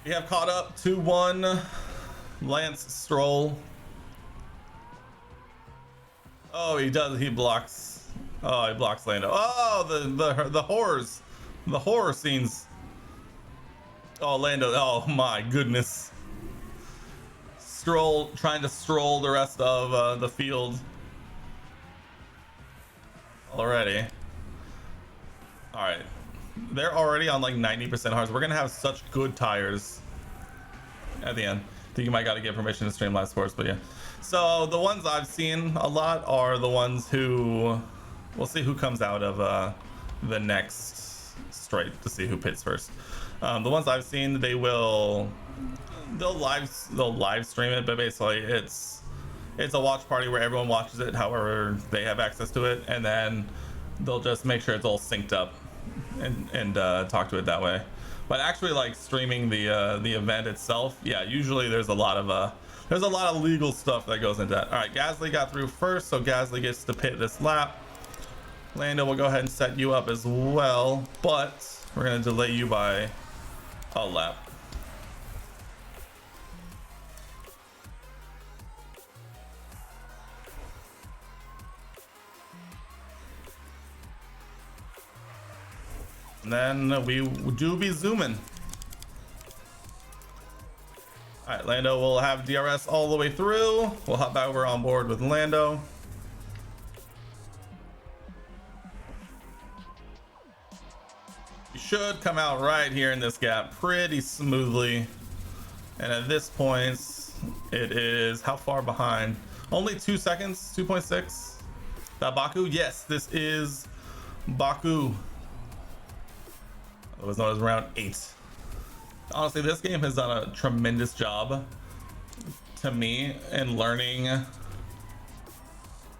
A: We have caught up 2-1. Lance Stroll. Oh, he does. He blocks. Oh, he blocks Lando. Oh, the horrors, the horror scenes. Oh, Lando. Oh my goodness. Stroll trying to stroll the rest of the field already. All right, they're already on like 90% hards. We're gonna have such good tires at the end. I think you might gotta get permission to stream live sports, but yeah. So the ones I've seen a lot are the ones who we'll see who comes out of the next straight to see who pits first. The ones I've seen, they will they'll live stream it, but basically it's a watch party where everyone watches it however they have access to it, and then they'll just make sure it's all synced up and talk to it that way. But actually, like streaming the event itself, yeah, usually there's a lot of legal stuff that goes into that. All right, Gasly got through first, so Gasly gets to pit this lap. Lando will go ahead and set you up as well, but we're gonna delay you by a lap. And then we do be zooming. All right, Lando will have DRS all the way through. We'll hop back over on board with Lando. You should come out right here in this gap pretty smoothly. And at this point, it is how far behind? Only 2 seconds, 2.6. That Baku? Yes, this is Baku. It was known as round 8. Honestly, this game has done a tremendous job to me in learning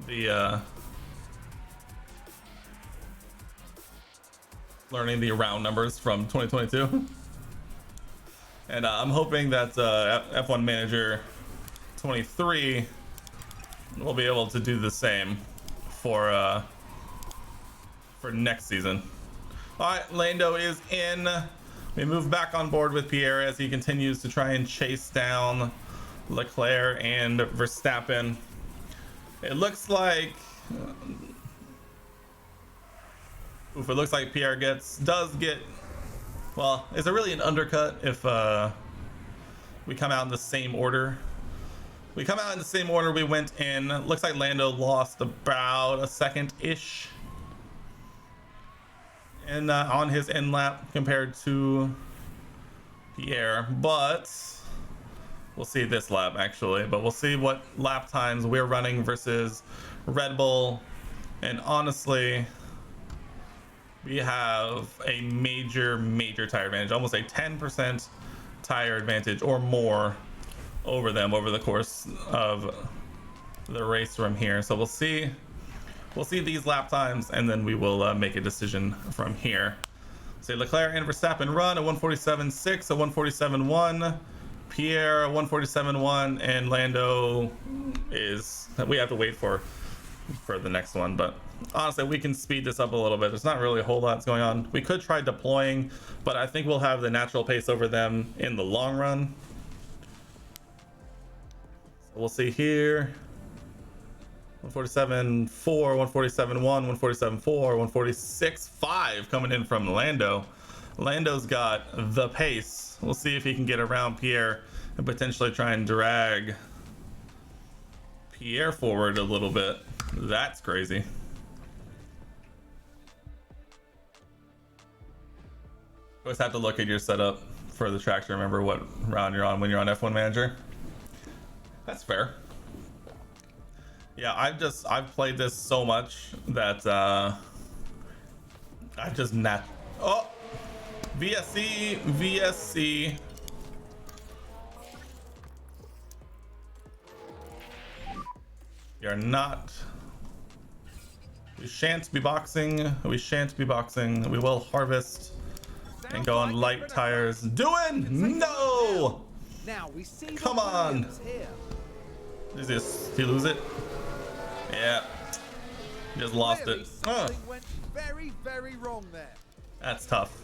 A: the round numbers from 2022. And I'm hoping that F1 Manager 23 will be able to do the same for next season. All right, Lando is in. We move back on board with Pierre as he continues to try and chase down Leclerc and Verstappen. It looks like it looks like Pierre does get, well, is it really an undercut if we come out in the same order? We come out in the same order we went in. Looks like Lando lost about a second-ish and on his end lap compared to Pierre, but we'll see this lap actually, but we'll see what lap times we're running versus Red Bull. And honestly, we have a major tire advantage, almost a 10% tire advantage or more over them over the course of the race from here. So we'll see these lap times, and then we will make a decision from here. So Leclerc and Verstappen run a 147.6, a 147.1, Pierre a 147.1, and Lando is, we have to wait for the next one. But honestly, we can speed this up a little bit. There's not really a whole lot going on. We could try deploying, but I think we'll have the natural pace over them in the long run. So we'll see here. 147.4, 147.1, 147.4, 146.5 coming in from Lando. Lando's got the pace. We'll see if he can get around Pierre and potentially try and drag Pierre forward a little bit. That's crazy. Always have to look at your setup for the track to remember what round you're on when you're on F1 Manager. That's fair. Yeah, I've played this so much that I've just not. Oh, VSC. You're not. We shan't be boxing. We shan't be boxing. We will harvest and go on light tires. Doing no.
B: Now we see.
A: Come on. Is this? Did he lose it? Yeah, just lost it.
B: Something went very, very wrong there.
A: That's tough.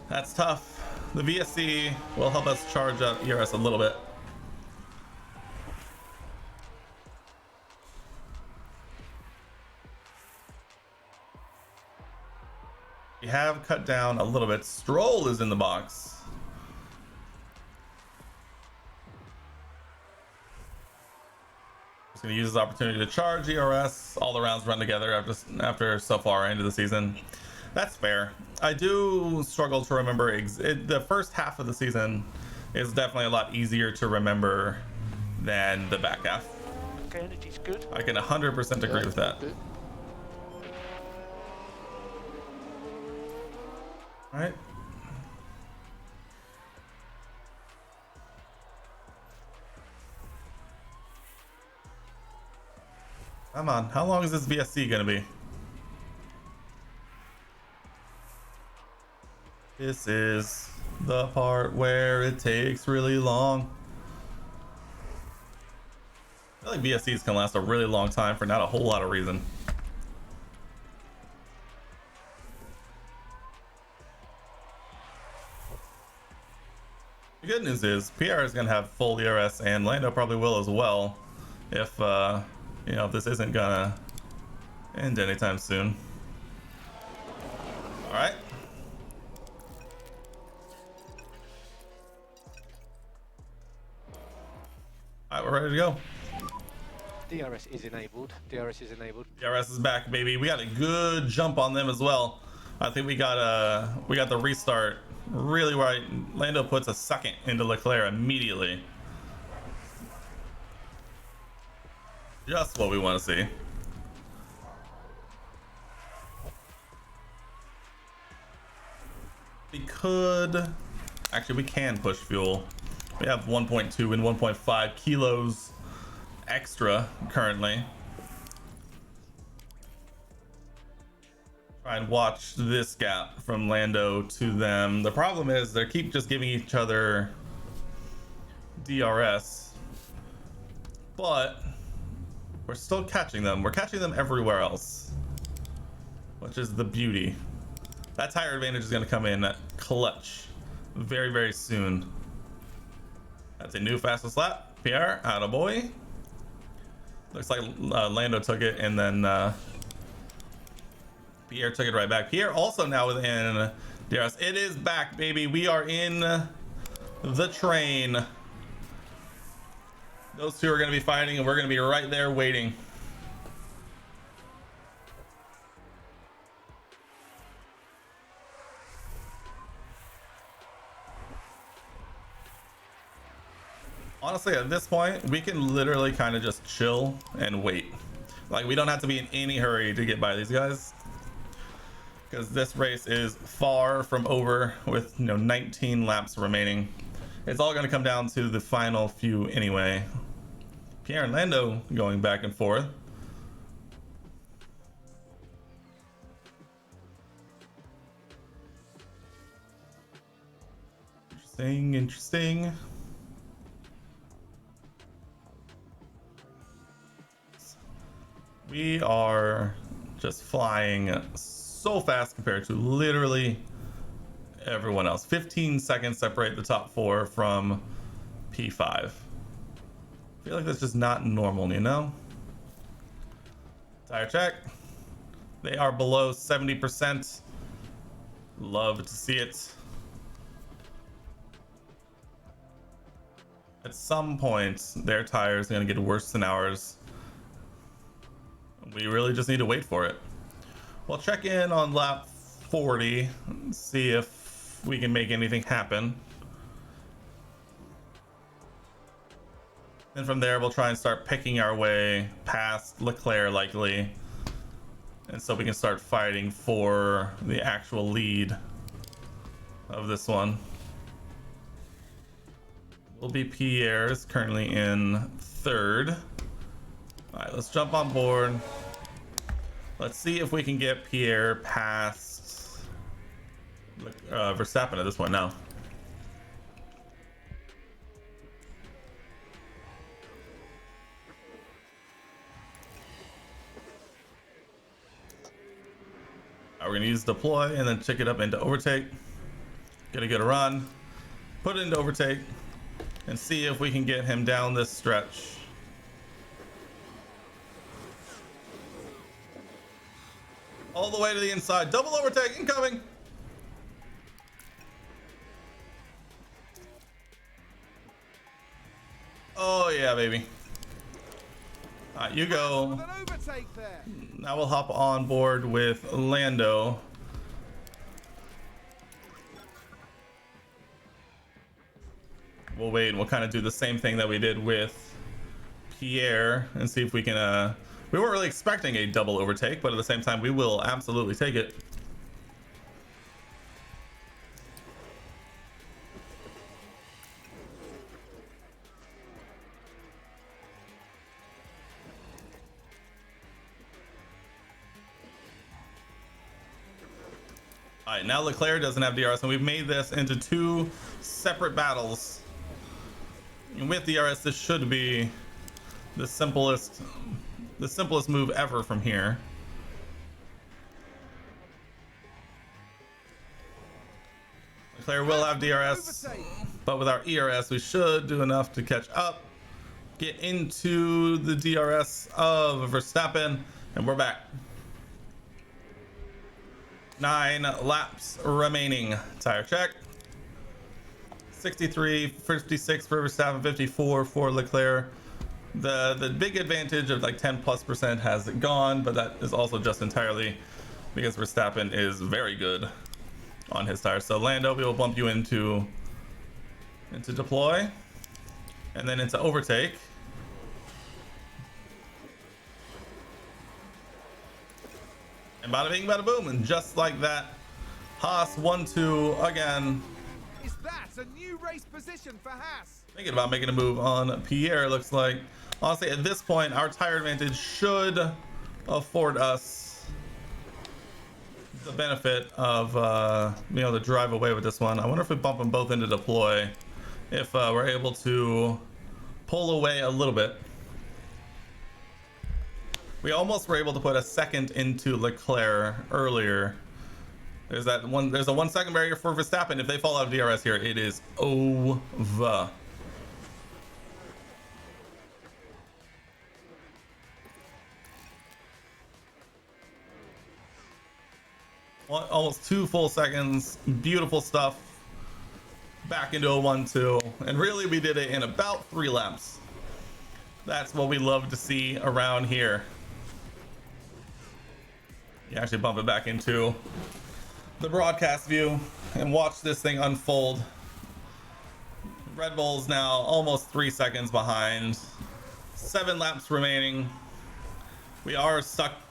A: That's tough. The VSC will help us charge up ERS a little bit. We have cut down a little bit. Stroll is in the box. Just gonna use this opportunity to charge ERS. All the rounds run together after so far into the season. That's fair. I do struggle to remember the first half of the season is definitely a lot easier to remember than the back half.
C: Okay, energy's good.
A: I can 100% agree with that.
C: Good.
A: All right. Come on, how long is this VSC gonna be? This is the part where it takes really long. I feel like VSCs can last a really long time for not a whole lot of reason. The good news is PR is gonna have full ERS, and Lando probably will as well, if you know, if this isn't gonna end anytime soon. All right. All right, we're ready to go.
C: DRS is enabled. DRS is enabled.
A: DRS is back, baby. We got a good jump on them as well. I think we got the restart really right. Lando puts a second into Leclerc immediately. Just what we want to see. We could actually, we can push fuel. We have 1.2 and 1.5 kilos extra currently. Try and watch this gap from Lando to them. The problem is they keep just giving each other DRS, but we're still catching them. We're catching them everywhere else, which is the beauty. That tire advantage is going to come in clutch very, very soon. That's a new fastest lap. PR, attaboy. Looks like Lando took it, and then Pierre took it right back. Pierre also now within DRS. It is back, baby. We are in the train. Those two are going to be fighting, and we're going to be right there waiting. Honestly, at this point, we can literally kind of just chill and wait. Like, we don't have to be in any hurry to get by these guys, because this race is far from over with, you know, 19 laps remaining. It's all going to come down to the final few anyway. Pierre and Lando going back and forth. Interesting, interesting. We are just flying so fast compared to literally everyone else. 15 seconds separate the top four from P5. I feel like that's just not normal, you know? Tire check. They are below 70%. Love to see it. At some point, their tire is going to get worse than ours. We really just need to wait for it. We'll check in on lap 40 and see if we can make anything happen. And from there, we'll try and start picking our way past Leclerc likely. And so we can start fighting for the actual lead of this one. Will be Pierre's currently in third. All right, let's jump on board. Let's see if we can get Pierre past Verstappen at this point now. We're gonna use deploy and then check it up into overtake. Gonna get a run, put it into overtake, and see if we can get him down this stretch. All the way to the inside. Double overtake incoming. Oh yeah, baby. All right, you go. Now we'll hop on board with Lando. We'll wait and we'll kind of do the same thing that we did with Pierre and see if we can we weren't really expecting a double overtake, but at the same time we will absolutely take it. All right, now Leclerc doesn't have DRS, and we've made this into 2 separate battles. And with DRS, this should be the simplest move ever from here. Leclerc will have DRS, but with our ERS, we should do enough to catch up, get into the DRS of Verstappen, and we're back. 9 laps remaining. Tire check. 63, 56 for Verstappen, 54 for Leclerc. The big advantage of like 10+% has gone, but that is also just entirely because Verstappen is very good on his tires. So Lando, we will bump you into deploy and then into overtake. And bada bing, bada boom, and just like that, Haas 1-2 again.
B: Is that a new race position for Haas?
A: Thinking about making a move on Pierre, looks like. Honestly, at this point, our tire advantage should afford us the benefit of being able to drive away with this one. I wonder if we bump them both into deploy, if we're able to pull away a little bit. We almost were able to put a second into Leclerc earlier. There's a 1 second barrier for Verstappen. If they fall out of DRS here, it is over. Almost 2 full seconds. Beautiful stuff. Back into a 1-2. And really, we did it in about 3 laps. That's what we love to see around here. You actually bump it back into the broadcast view and watch this thing unfold. Red Bull's now almost 3 seconds behind. 7 laps remaining. We are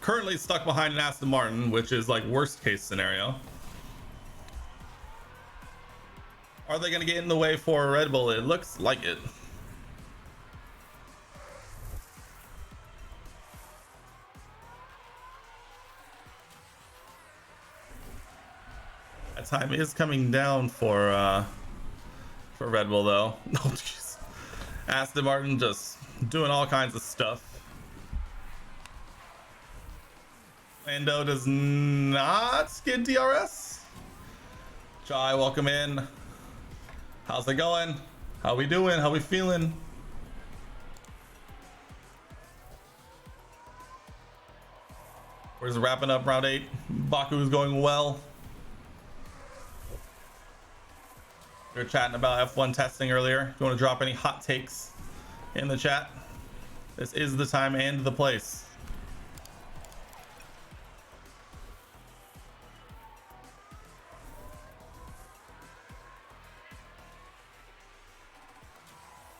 A: currently stuck behind an Aston Martin, which is like worst case scenario. Are they going to get in the way for Red Bull? It looks like it. That time is coming down for Red Bull though. Oh jeez. Aston Martin just doing all kinds of stuff. Lando does not get DRS. Jai, welcome in. How's it going? How we doing? How we feeling? We're just wrapping up round 8. Baku is going well. We were chatting about F1 testing earlier. If you want to drop any hot takes in the chat, this is the time and the place.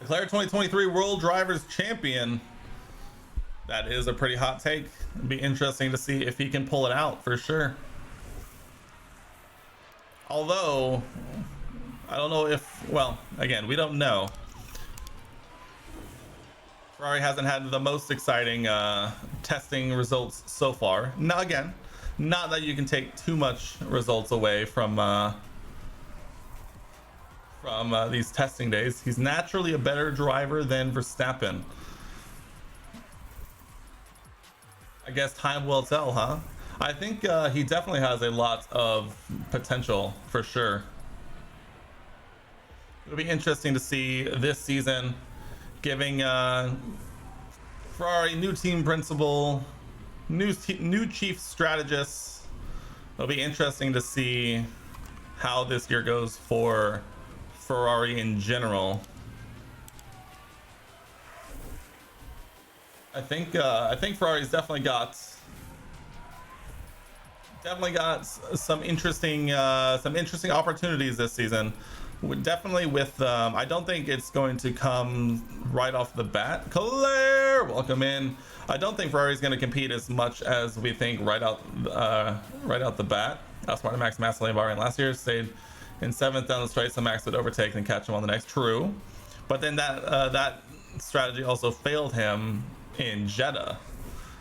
A: Leclerc 2023 World Drivers Champion. That is a pretty hot take. It'd be interesting to see if he can pull it out for sure. Although, I don't know if, well, again, we don't know. Ferrari hasn't had the most exciting testing results so far. Now, again, not that you can take too much results away from these testing days. He's naturally a better driver than Verstappen. I guess time will tell, huh? I think he definitely has a lot of potential for sure. It'll be interesting to see this season, giving Ferrari new team principal, new chief strategists. It'll be interesting to see how this year goes for Ferrari in general. I think Ferrari's definitely got some interesting opportunities this season. Definitely with I don't think it's going to come right off the bat. Claire, welcome in. I don't think Ferrari's going to compete as much as we think right out the bat. That's why Max Massey and Bahrain last year stayed in 7th down the straight, so Max would overtake and catch him on the next. True, but then that strategy also failed him in Jeddah.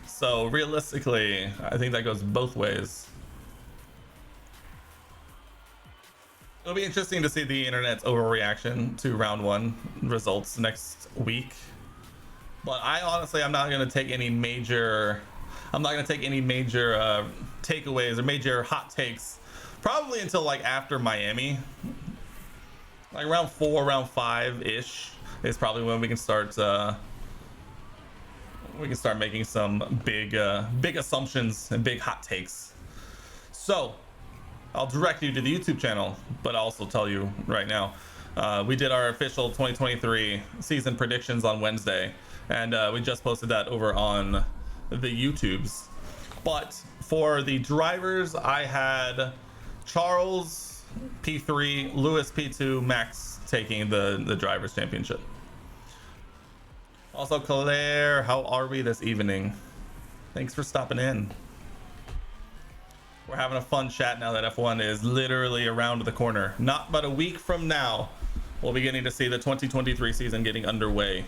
A: So realistically, I think that goes both ways. It'll be interesting to see the internet's overreaction to round one results next week. But I'm not gonna take any major. I'm not gonna take any major takeaways or major hot takes, probably until like after Miami, like round 4, round 5 ish is probably when we can start. We can start making some big assumptions and big hot takes. So I'll direct you to the YouTube channel, but I'll also tell you right now, we did our official 2023 season predictions on Wednesday, and we just posted that over on the YouTubes. But for the drivers, I had Charles P3, Lewis P2, Max taking the drivers championship. Also, Claire, how are we this evening? Thanks for stopping in. We're having a fun chat now that F1 is literally around the corner. Not but a week from now, we'll be getting to see the 2023 season getting underway.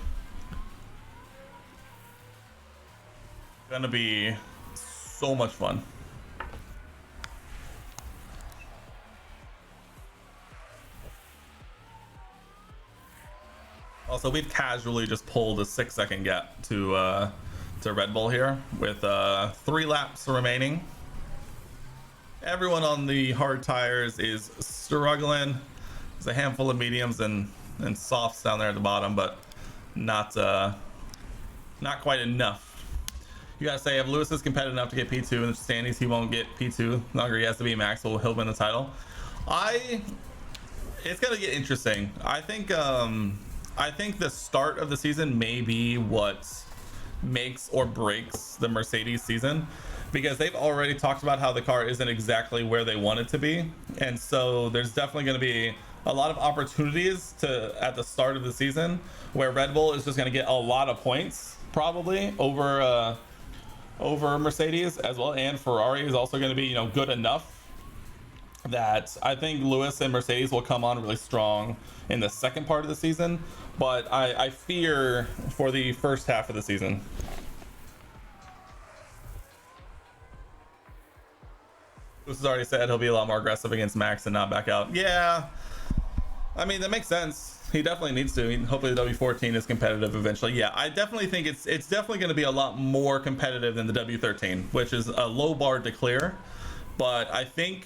A: Gonna be so much fun. Also, we've casually just pulled a 6-second gap to Red Bull here with 3 laps remaining. Everyone on the hard tires is struggling. There's a handful of mediums and softs down there at the bottom, but not quite enough. You gotta say, if Lewis is competitive enough to get P2 in the standings, he won't get P2. The longer he has to be Max, he'll win the title. It's gonna get interesting. I think the start of the season may be what makes or breaks the Mercedes season, because they've already talked about how the car isn't exactly where they want it to be, and so there's definitely going to be a lot of opportunities at the start of the season where Red Bull is just going to get a lot of points probably over Mercedes as well, and Ferrari is also going to be good enough that I think Lewis and Mercedes will come on really strong in the second part of the season, but I fear for the first half of the season. Lewis has already said he'll be a lot more aggressive against Max and not back out. Yeah, I mean, that makes sense. He definitely needs to. Hopefully the W14 is competitive eventually. Yeah, I definitely think it's definitely going to be a lot more competitive than the W13, which is a low bar to clear. But I think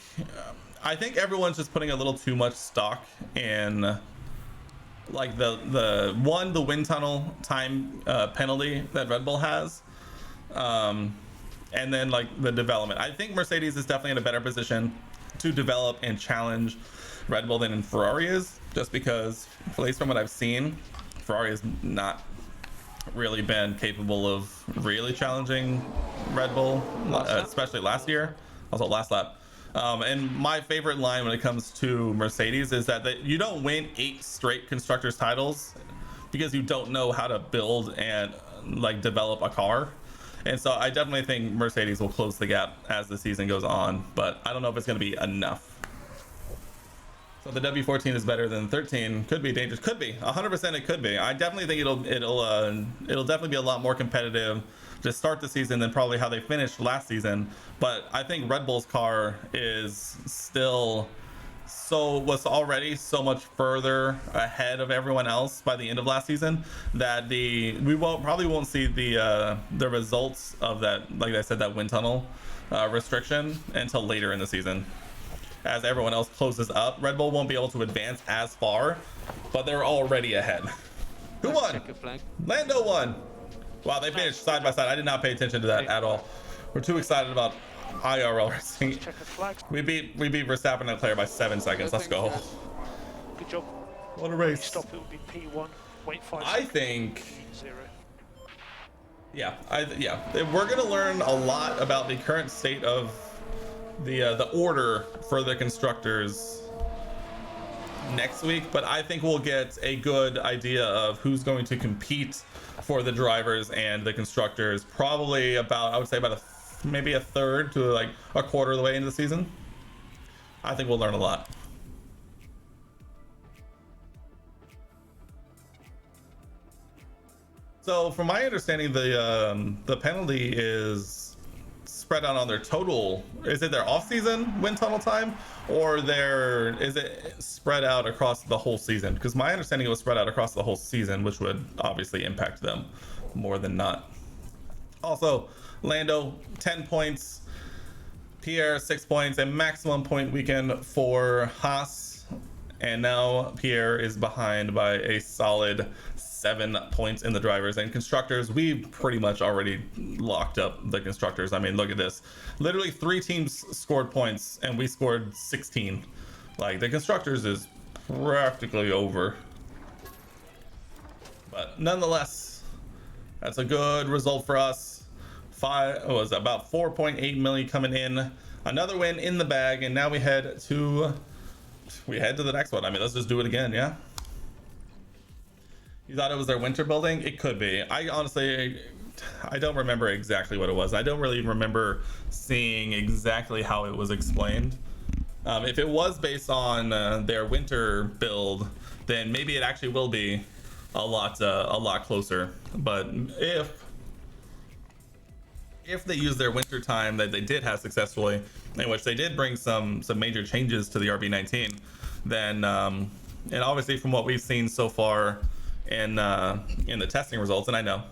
A: everyone's just putting a little too much stock in like the wind tunnel time penalty that Red Bull has, and then like the development. I think Mercedes is definitely in a better position to develop and challenge Red Bull than Ferrari is, just because, at least from what I've seen, Ferrari has not really been capable of really challenging Red Bull, especially last year, also last lap. And my favorite line when it comes to Mercedes is that you don't win 8 straight constructors titles because you don't know how to build and like develop a car. And so I definitely think Mercedes will close the gap as the season goes on, but I don't know if it's going to be enough. So the W14 is better than 13. Could be dangerous. Could be 100%. It could be. I definitely think it'll definitely be a lot more competitive to start the season than probably how they finished last season. But I think Red Bull's car is still was already so much further ahead of everyone else by the end of last season that we probably won't see the results of that, like I said, that wind tunnel restriction until later in the season. As everyone else closes up, Red Bull won't be able to advance as far, but they're already ahead. Who won? Lando won. Wow, they finished side by side. I did not pay attention to that at all. We're too excited about IRL racing. We beat Verstappen and Leclerc by 7 seconds. Let's go.
E: Good job.
A: What a race.
E: Stop, it would be P1. Wait 5
A: I think.
E: Zero.
A: Yeah, we're gonna learn a lot about the current state of the order for the constructors next week, but I think we'll get a good idea of who's going to compete for the drivers and the constructors probably about, I would say, about maybe a third to like a quarter of the way into the season. I think we'll learn a lot. So from my understanding, the penalty is spread out on their total. Is it their off-season wind tunnel time, or is it spread out across the whole season? Because my understanding it was spread out across the whole season, which would obviously impact them more than not. Also, Lando 10 points, Pierre 6 points, a maximum point weekend for Haas, and now Pierre is behind by a solid 7 points in the drivers. And constructors, we pretty much already locked up the constructors. I mean, look at this. Literally 3 teams scored points and we scored 16. Like, the constructors is practically over. But nonetheless, that's a good result for us. Was about 4.8 million coming in. Another win in the bag, and now we head to the next one. I mean, let's just do it again, yeah? You thought it was their winter building? It could be. I don't remember exactly what it was. I don't really remember seeing exactly how it was explained. If it was based on their winter build, then maybe it actually will be a lot closer. But if they use their winter time that they did have successfully, in which they did bring some major changes to the RB19, then and obviously from what we've seen so far in the testing results, and I know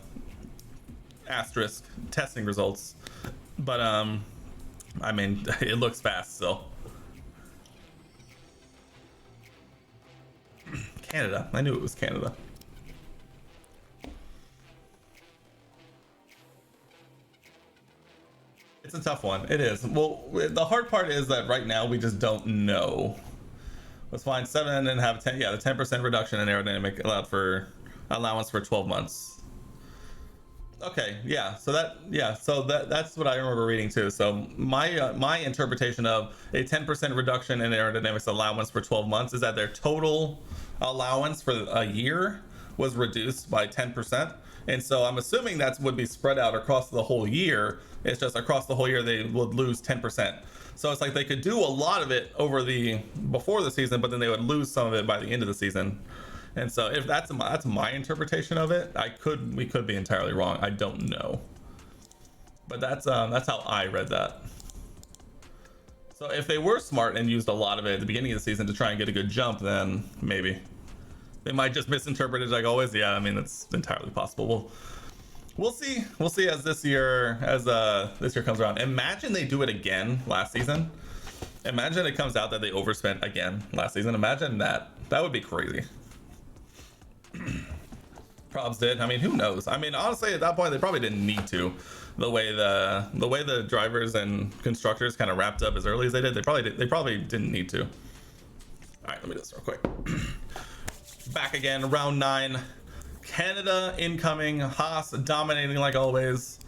A: asterisk testing results, but I mean, it looks fast still. Canada, I knew it was Canada. It's a tough one. It is. Well, the hard part is that right now we just don't know. Let's find 7 and have 10. Yeah, the 10% reduction in aerodynamic allowance for 12 months. Okay, yeah. So that's what I remember reading too. So my interpretation of a 10% reduction in aerodynamics allowance for 12 months is that their total allowance for a year was reduced by 10%. And so I'm assuming that would be spread out across the whole year. It's just across the whole year they would lose 10%. So it's like they could do a lot of it before the season, but then they would lose some of it by the end of the season. And so if that's my interpretation of it, we could be entirely wrong. I don't know. But that's how I read that. So if they were smart and used a lot of it at the beginning of the season to try and get a good jump, then maybe. They might just misinterpret it like always. Yeah, I mean, it's entirely possible. We'll see. We'll see as this year comes around. Imagine they do it again last season. Imagine it comes out that they overspent again last season. Imagine that. That would be crazy. Probs did. I mean, who knows? I mean, honestly, at that point, they probably didn't need to. The way the drivers and constructors kind of wrapped up as early as they did, they probably didn't need to. All right, let me do this real quick. Back again, round 9. Canada incoming. Haas dominating like always.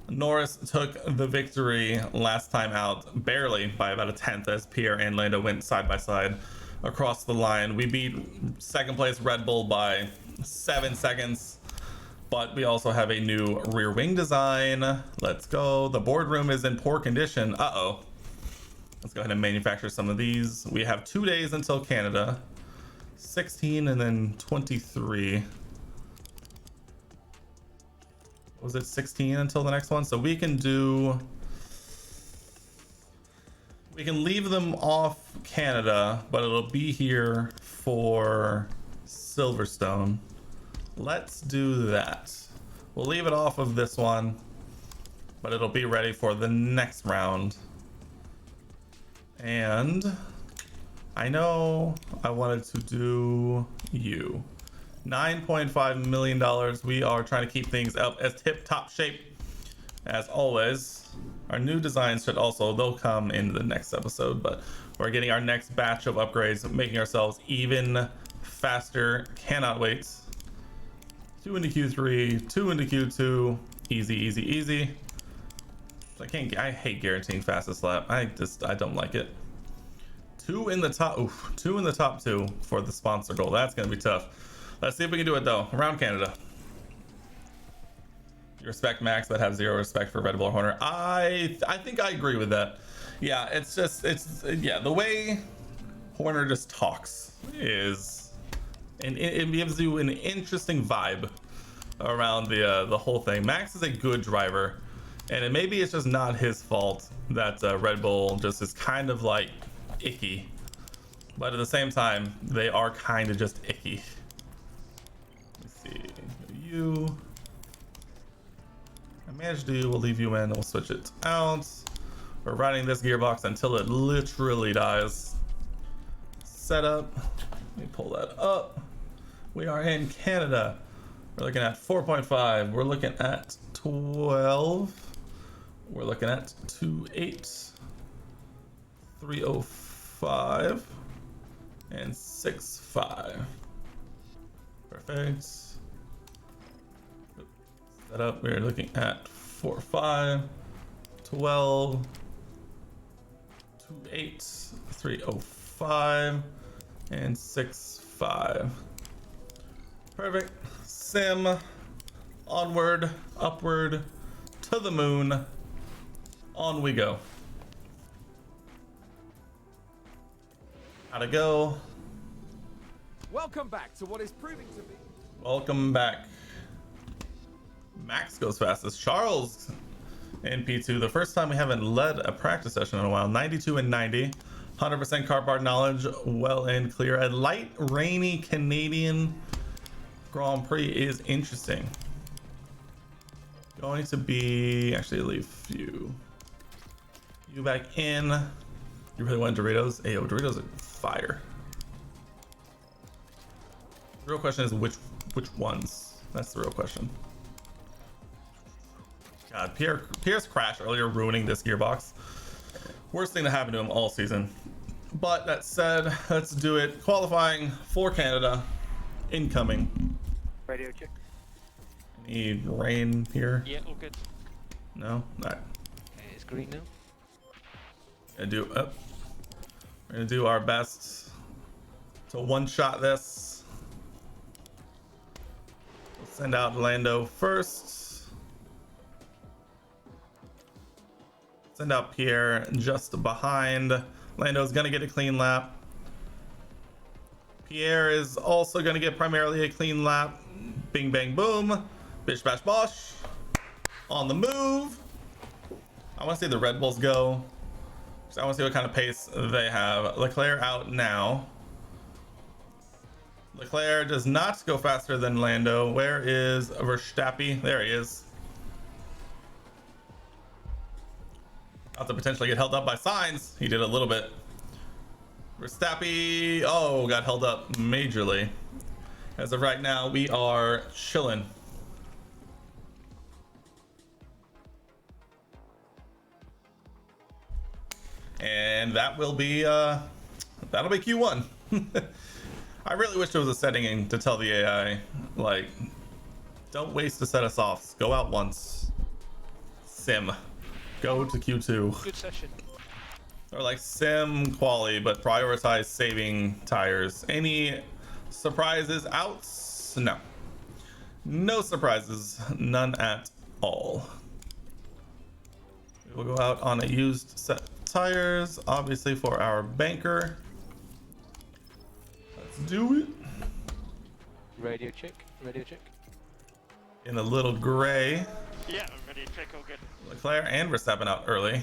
A: Norris took the victory last time out, barely by about a 10th, as Pierre and Lando went side by side across the line. We beat second place Red Bull by 7 seconds, but we also have a new rear wing design. Let's go. The boardroom is in poor condition. Uh-oh. Let's go ahead and manufacture some of these. We have 2 days until Canada. 16 and then 23. Was it 16 until the next one? So we can leave them off Canada, but it'll be here for Silverstone. Let's do that. We'll leave it off of this one, but it'll be ready for the next round. And I know I wanted to do you. $9.5 million. We are trying to keep things up as tip-top shape as always. Our new designs they'll come in the next episode, but we're getting our next batch of upgrades, making ourselves even faster. Cannot wait. 2 into Q3, 2 into Q2. Easy, easy, easy. I hate guaranteeing fastest lap. I don't like it. 2 in the top. Oof, 2 in the top 2 for the sponsor goal. That's gonna be tough. Let's see if we can do it though. Around Canada. You respect Max, but have zero respect for Red Bull or Horner. I think I agree with that. Yeah, the way Horner just talks is, and it gives you an interesting vibe around the whole thing. Max is a good driver, And maybe it's just not his fault that Red Bull just is kind of like icky. But at the same time, they are kind of just icky. Let's see. You. I managed to do, we'll leave you in, we'll switch it out. We're riding this gearbox until it literally dies. Setup. Let me pull that up. We are in Canada. We're looking at 4.5. We're looking at 12. We're looking at 2.8, 305, and 6.5. Perfect. Set up. We're looking at 4.5, 12, 2.8, 305, and 6.5. Perfect. Sim. Onward, upward, to the moon. On we go. How'd it go?
B: Welcome back to what is proving to be.
A: Welcome back. Max goes fastest. Charles in P2. The first time we haven't led a practice session in a while. 92 and 90. 100% car part knowledge. Well and clear. A light, rainy Canadian Grand Prix is interesting. Going to be... Actually, leave you back in. You really want Doritos? Ayo, Doritos are fire. The real question is which ones? That's the real question. God, Pierre's crash earlier ruining this gearbox. Worst thing that happened to him all season. But that said, let's do it. Qualifying for Canada. Incoming.
E: Radio check.
A: Need rain here?
E: Yeah, all good.
A: No? Alright.
C: Okay, it's green now.
A: We're gonna do our best to one-shot this. We'll send out Lando first. Send out Pierre just behind. Lando's gonna get a clean lap. Pierre is also gonna get primarily a clean lap. Bing bang boom. Bish bash bosh. On the move. I wanna see the Red Bulls go. So I want to see what kind of pace they have. Leclerc out now. Leclerc does not go faster than Lando. Where is Verstappen? There he is. About to potentially get held up by Sainz. He did a little bit. Verstappen, oh, got held up majorly. As of right now, we are chilling. And that will be that'll be Q1. I really wish there was a setting in to tell the AI, like, don't waste a set of softs. Go out once. Sim. Go to Q2.
E: Good session.
A: Or like sim quali, but prioritize saving tires. Any surprises outs? No. No surprises. None at all. We will go out on a used set tires, obviously for our banker. Let's do it.
C: Radio check. Radio check.
A: In a little gray.
E: Yeah, I'm ready to check, all good.
A: Leclerc and Verstappen out early.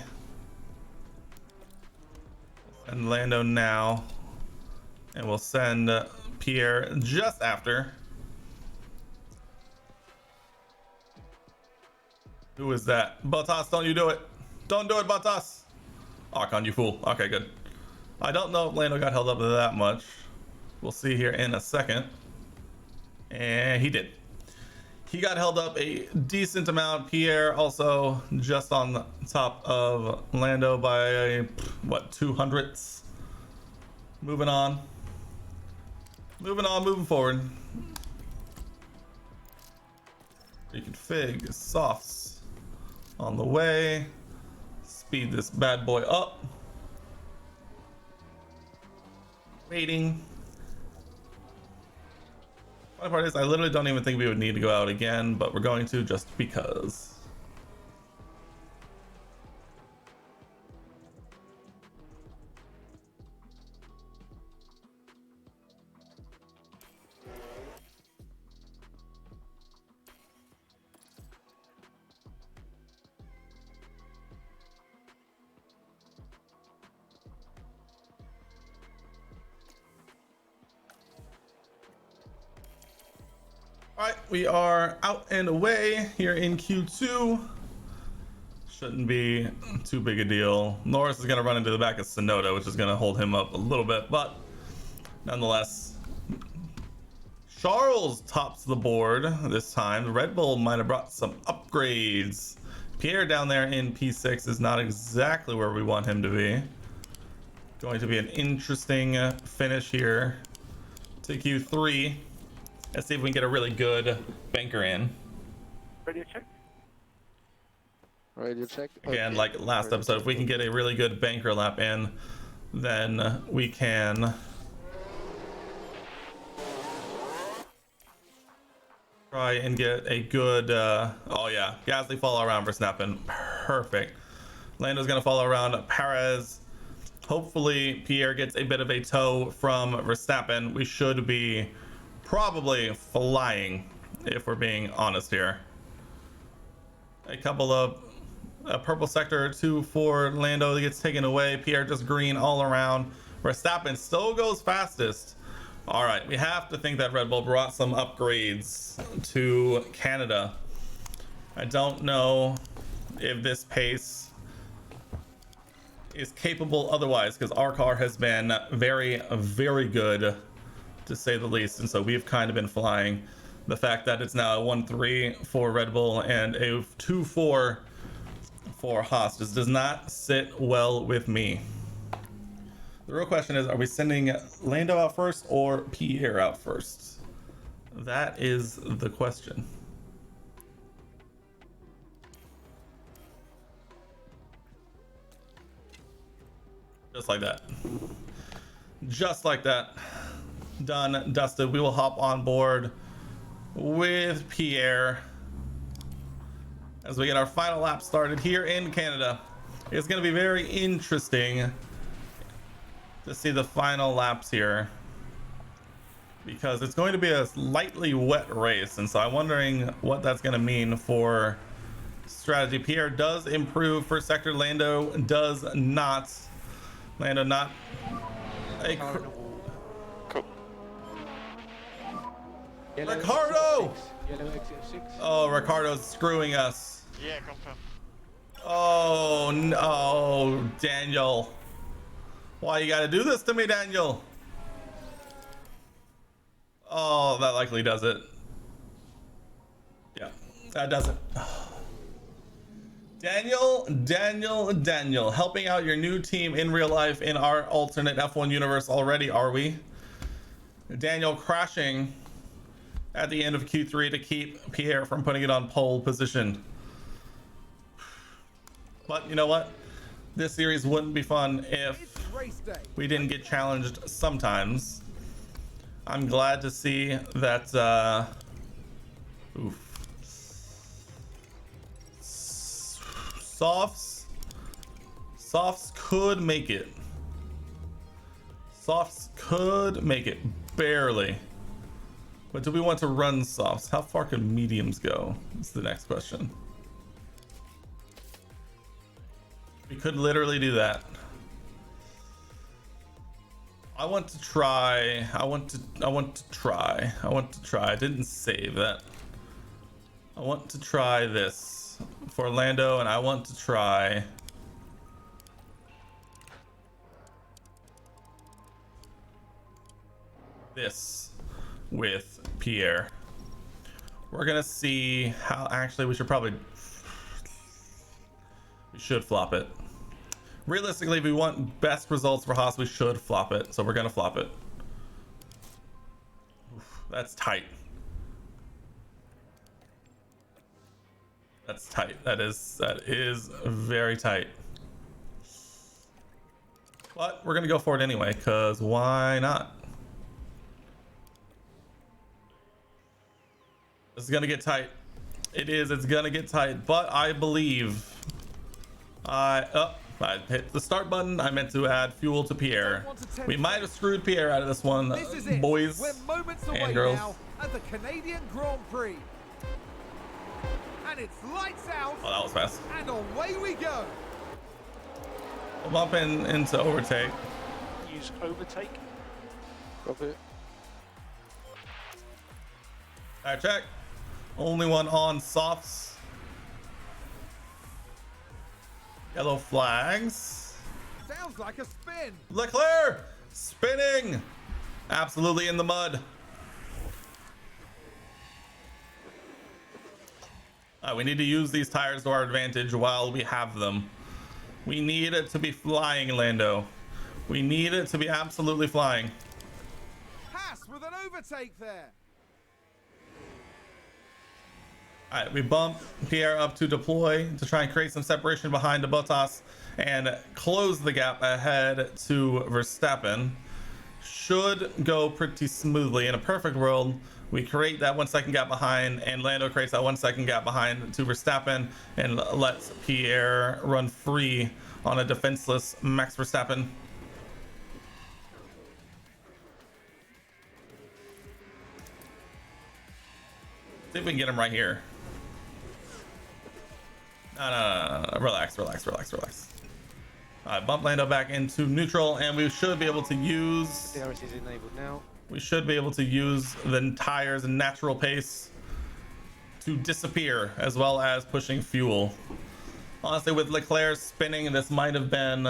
A: And Lando now. And we'll send Pierre just after. Who is that? Bottas, don't you do it. Don't do it, Bottas. Ocon, you fool. Okay, good. I don't know if Lando got held up that much. We'll see here in a second. And he did. He got held up a decent amount. Pierre also just on the top of Lando by, what, 200ths? Moving on. Moving forward. Reconfig softs on the way. Speed this bad boy up. Waiting. My part is I literally don't even think we would need to go out again, but we're going to just because. right, we are out and away here in Q2. Shouldn't be too big a deal. Norris is going to run into the back of Sonoda, which is going to hold him up a little bit, but nonetheless, Charles tops the board this time. Red Bull might have brought some upgrades. Pierre down there in P6 is not exactly where we want him to be. Going to be an interesting finish here to Q3. Let's see if we can get a really good banker in.
E: Radio check.
C: Radio check.
A: Again,
C: Okay.
A: like last
C: Radio
A: episode, if we can get a really good banker lap in, then we can try and get a good oh yeah, Gasly follow around Verstappen. Perfect. Lando's gonna follow around Perez. Hopefully Pierre gets a bit of a tow from Verstappen. We should be probably flying, if we're being honest here. A couple of a purple sector or two for Lando that gets taken away. Pierre just green all around. Verstappen still goes fastest. All right, we have to think that Red Bull brought some upgrades to Canada. I don't know if this pace is capable otherwise, because our car has been very, very good, to say the least, and so we've kind of been flying. The fact that it's now a 1-3 for Red Bull and a 2-4 for Haas just does not sit well with me. The real question is, are we sending Lando out first or Pierre out first? That is the question. Just like that. Just like that. Done, dusted. We will hop on board with Pierre as we get our final lap started here in Canada. It's going to be very interesting to see the final laps here, because it's going to be a slightly wet race, and so I'm wondering what that's going to mean for strategy. Pierre does improve for sector. Lando does not. Lando not a
E: Cool.
C: Yellow
A: Ricardo!
C: exit 6. Yellow exit 6.
A: Oh, Ricardo's screwing us.
E: Yeah, confirm.
A: Oh no, Daniel. Why you gotta do this to me, Daniel? Oh, that likely does it. Yeah, that does it. Daniel, helping out your new team in real life in our alternate F1 universe already, are we? Daniel crashing at the end of Q3 to keep Pierre from putting it on pole position. But you know what? This series wouldn't be fun if
B: It's race day.
A: we didn't get challenged sometimes. I'm glad to see that Softs could make it. Softs could make it, barely. But do we want to run softs? How far can mediums go? That's the next question. We could literally do that. I want to try. I didn't save that. I want to try this for Orlando, and I want to try this with Pierre. We're gonna see how. Actually, we should flop it. Realistically, if we want best results for Haas, we should flop it. So we're gonna flop it. Oof, that's tight. That's tight. That is very tight. But we're gonna go for it anyway, because why not? This is gonna get tight. It's gonna get tight, but I believe I hit the start button. I meant to add fuel to Pierre. We might have screwed Pierre out of this one,
B: This is it.
A: boys
B: We're moments away
A: and girls.
B: now at the Canadian Grand Prix. And it's lights out,
A: Oh, that was fast.
B: and away we go.
A: I'm up into overtake.
E: Use overtake.
C: Copy.
A: All right, check. Only one on softs. Yellow flags.
B: Sounds like a spin.
A: Leclerc spinning. Absolutely in the mud. We need to use these tires to our advantage while we have them. We need it to be flying, Lando. We need it to be absolutely flying.
B: Haas with an overtake there.
A: All right, we bump Pierre up to deploy to try and create some separation behind the Bottas and close the gap ahead to Verstappen. Should go pretty smoothly. In a perfect world, we create that 1 second gap behind, and Lando creates that 1 second gap behind to Verstappen and lets Pierre run free on a defenseless Max Verstappen. See if we can get him right here. No. Relax. Bump Lando back into neutral, and we should be able to use.
C: DRS is enabled now.
A: We should be able to use the tires' natural pace to disappear, as well as pushing fuel. Honestly, with Leclerc spinning, this might have been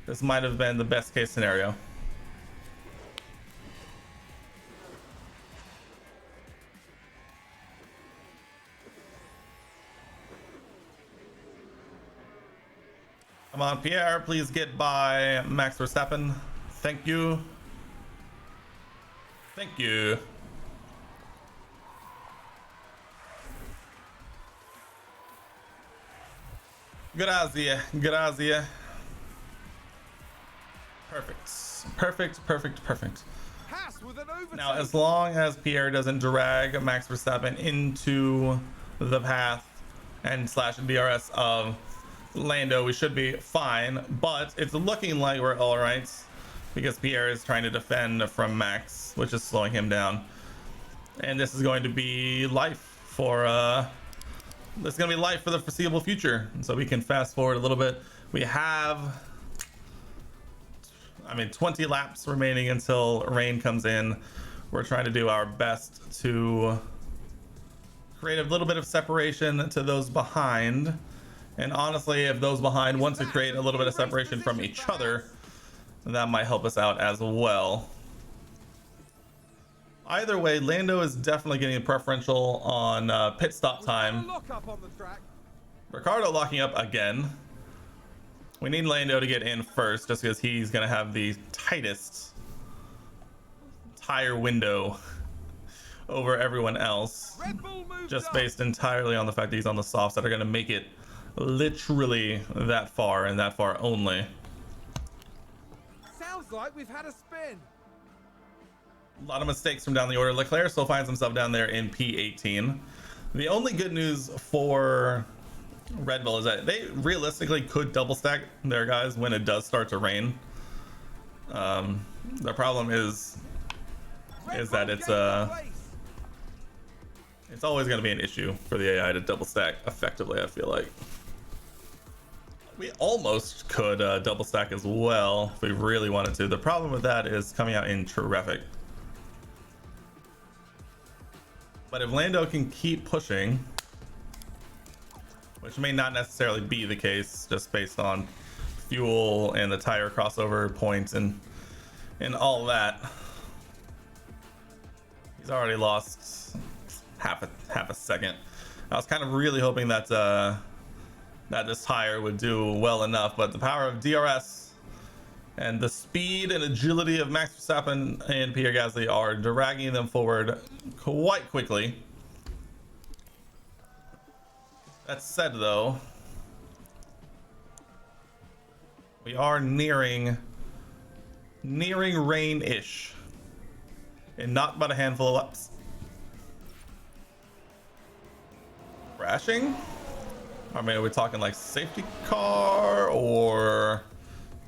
A: the best case scenario. Come on, Pierre, please get by Max Verstappen. Thank you. Thank you. Grazie. Perfect.
B: Haas with an overtake.
A: Now, as long as Pierre doesn't drag Max Verstappen into the path and slash DRS of Lando, we should be fine, but it's looking like we're all right because Pierre is trying to defend from Max, which is slowing him down. And this is going to be life for the foreseeable future. And so we can fast forward a little bit. We have 20 laps remaining until rain comes in. We're trying to do our best to create a little bit of separation to those behind. And honestly, if those behind want to create a little bit of separation from each other, that might help us out as well. Either way, Lando is definitely getting a preferential on pit stop time.
B: Lock up on the track.
A: Ricardo locking up again. We need Lando to get in first, just because he's going to have the tightest tire window over everyone else.
B: Red Bull moves
A: Just
B: up.
A: based entirely on the fact that he's on the softs that are going to make it literally that far and that far only.
B: Sounds like we've had a spin.
A: A lot of mistakes from down the order. Leclerc still finds himself down there in P18. The only good news for Red Bull is that they realistically could double stack their guys when it does start to rain. The problem is that it's always going to be an issue for the AI to double stack effectively, I feel like. We almost could double stack as well if we really wanted to. The problem with that is coming out in traffic. But if Lando can keep pushing, which may not necessarily be the case just based on fuel and the tire crossover points and all that. He's already lost half a second. I was kind of really hoping that that this tire would do well enough, but the power of DRS and the speed and agility of Max Verstappen and Pierre Gasly are dragging them forward quite quickly. That said, though, we are nearing rain-ish, and not but a handful of laps. Crashing? I mean, are we talking like safety car or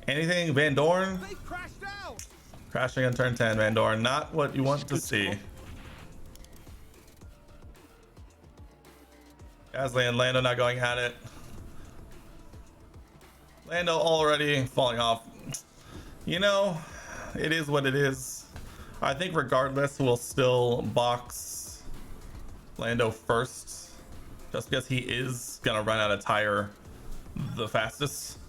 A: anything? Van Dorn?
B: They crashed out.
A: Crashing on turn 10, Van Dorn. Not what you want to see. Gasly and Lando not going at it. Lando already falling off. You know, it is what it is. I think regardless, we'll still box Lando first, just because he is gonna run out of tire the fastest.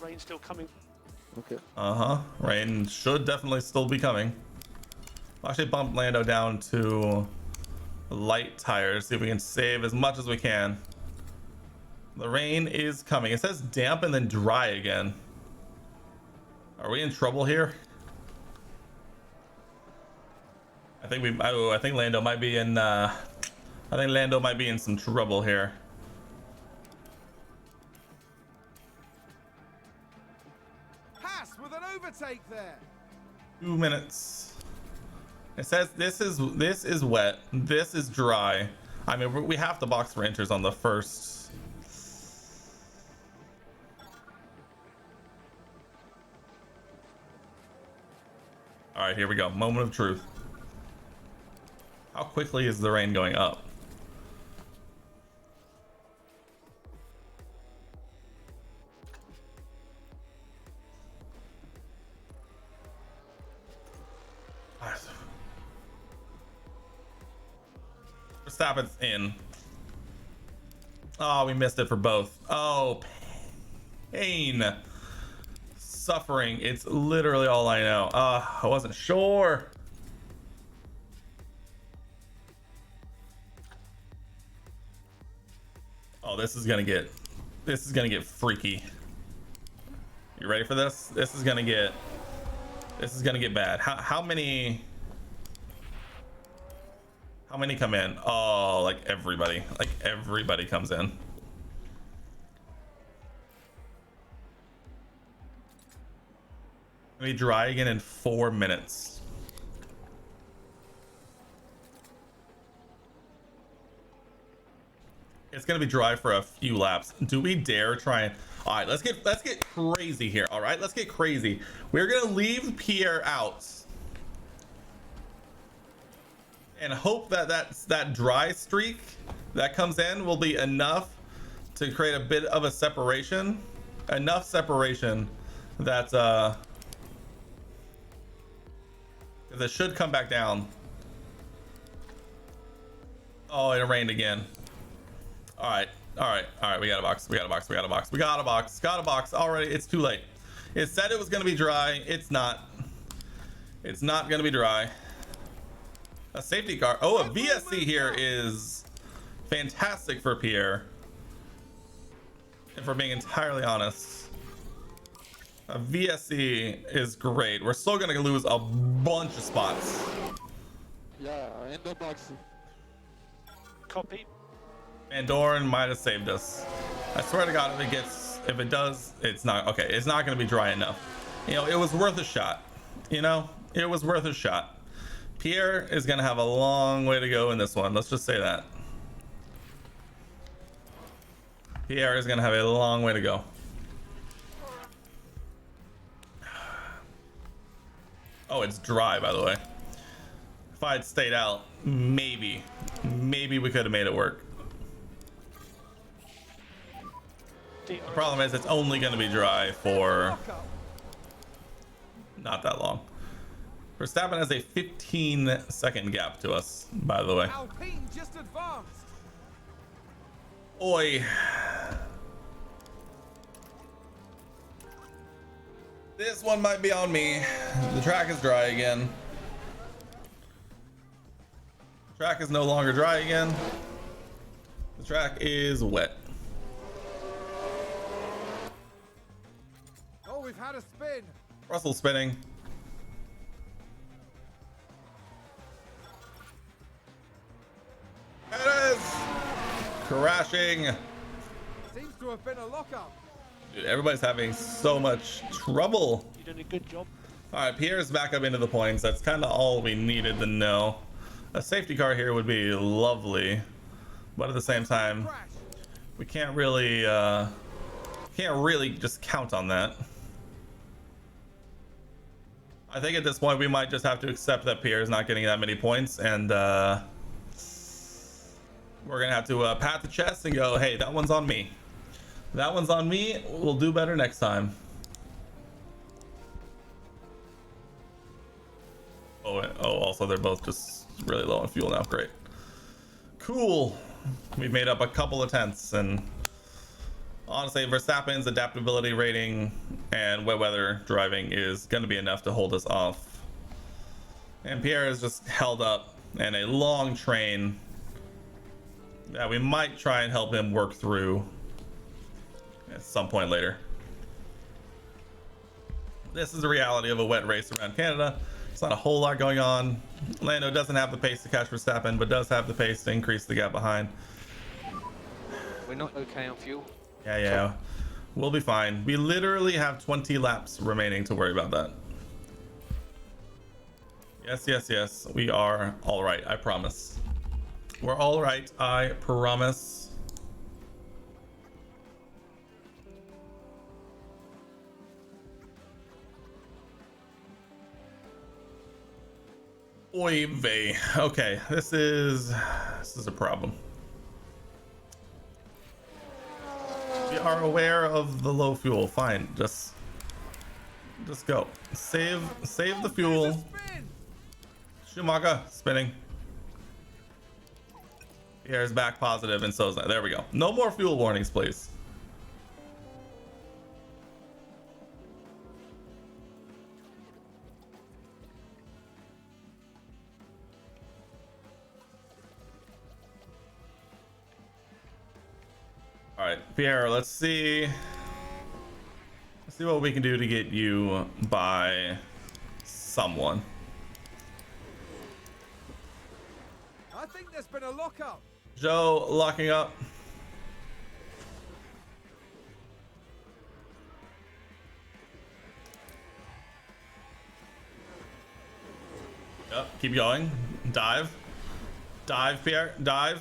E: Rain still coming.
F: Okay.
A: Rain should definitely still be coming. I'll actually bump Lando down to light tires, see if we can save as much as we can. The rain is coming. It says damp and then dry again. Are we in trouble here? I think I think Lando might be in some trouble here.
B: Haas with an overtake there.
A: 2 minutes. It says this is wet. This is dry. I mean, we have to box for inters on the first. All right, here we go. Moment of truth. How quickly is the rain going up? Verstappen's in. Oh, we missed it for both. Oh, pain. Suffering. It's literally all I know. I wasn't sure. Oh, this is gonna get freaky. You ready for this? This is gonna get bad. How many come in? Oh, like everybody comes in. Let me dry again in 4 minutes. It's gonna be dry for a few laps. Do we dare try and? All right, let's get crazy here. All right, let's get crazy. We're gonna leave Pierre out and hope that that dry streak that comes in will be enough to create a bit of a separation, enough separation that it should come back down. Oh, it rained again. All right, we got a box. Already, it's too late. It said it was gonna be dry. It's not gonna be dry. A safety car. Oh, a VSC here is fantastic for Pierre. If we're being entirely honest, a VSC is great. We're still gonna lose a bunch of spots.
F: Yeah, in the box.
E: Copy.
A: Van Doren might have saved us. I swear to God, if it does, it's not okay. It's not going to be dry enough. You know, it was worth a shot. You know, it was worth a shot. Pierre is going to have a long way to go in this one. Let's just say that. Pierre is going to have a long way to go. Oh, it's dry, by the way. If I had stayed out, maybe we could have made it work. The problem is it's only going to be dry for not that long. Verstappen has a 15-second gap to us, by the way.
B: Alpine just advanced.
A: Oi. This one might be on me. The track is dry again. Track is no longer dry again. The track is wet.
B: Oh, we've had a spin.
A: Russell spinning. It is crashing.
B: Seems to have been a lockup.
A: Dude, everybody's having so much trouble.
E: You did a good job.
A: All right, Pierre's back up into the points. That's kind of all we needed to know. A safety car here would be lovely, but at the same time,
B: Crash.
A: we can't really just count on that. I think at this point we might just have to accept that Pierre is not getting that many points, and we're gonna have to pat the chest and go, hey, that one's on me. That one's on me. We'll do better next time. Oh, also they're both just It's really low on fuel now. Great. Cool. We've made up a couple of tenths, and honestly, Verstappen's adaptability rating and wet weather driving is going to be enough to hold us off. And Pierre is just held up in a long train that we might try and help him work through at some point later. This is the reality of a wet race around Canada. It's not a whole lot going on. Lando doesn't have the pace to catch Verstappen, but does have the pace to increase the gap behind.
C: We're not okay on fuel.
A: Yeah. We'll be fine. We literally have 20 laps remaining to worry about that. Yes. We are all right. I promise. We're all right. I promise. Oy vey. Okay, this is a problem. We are aware of the low fuel. Fine, just go. Save the fuel.
B: Spin.
A: Schumacher spinning. Pierre's back positive, and so is that. There we go. No more fuel warnings, please. All right, Pierre, let's see what we can do to get you by someone.
B: I think there's been a lockup.
A: Joe locking up. Yep, keep going. Dive, Pierre, dive.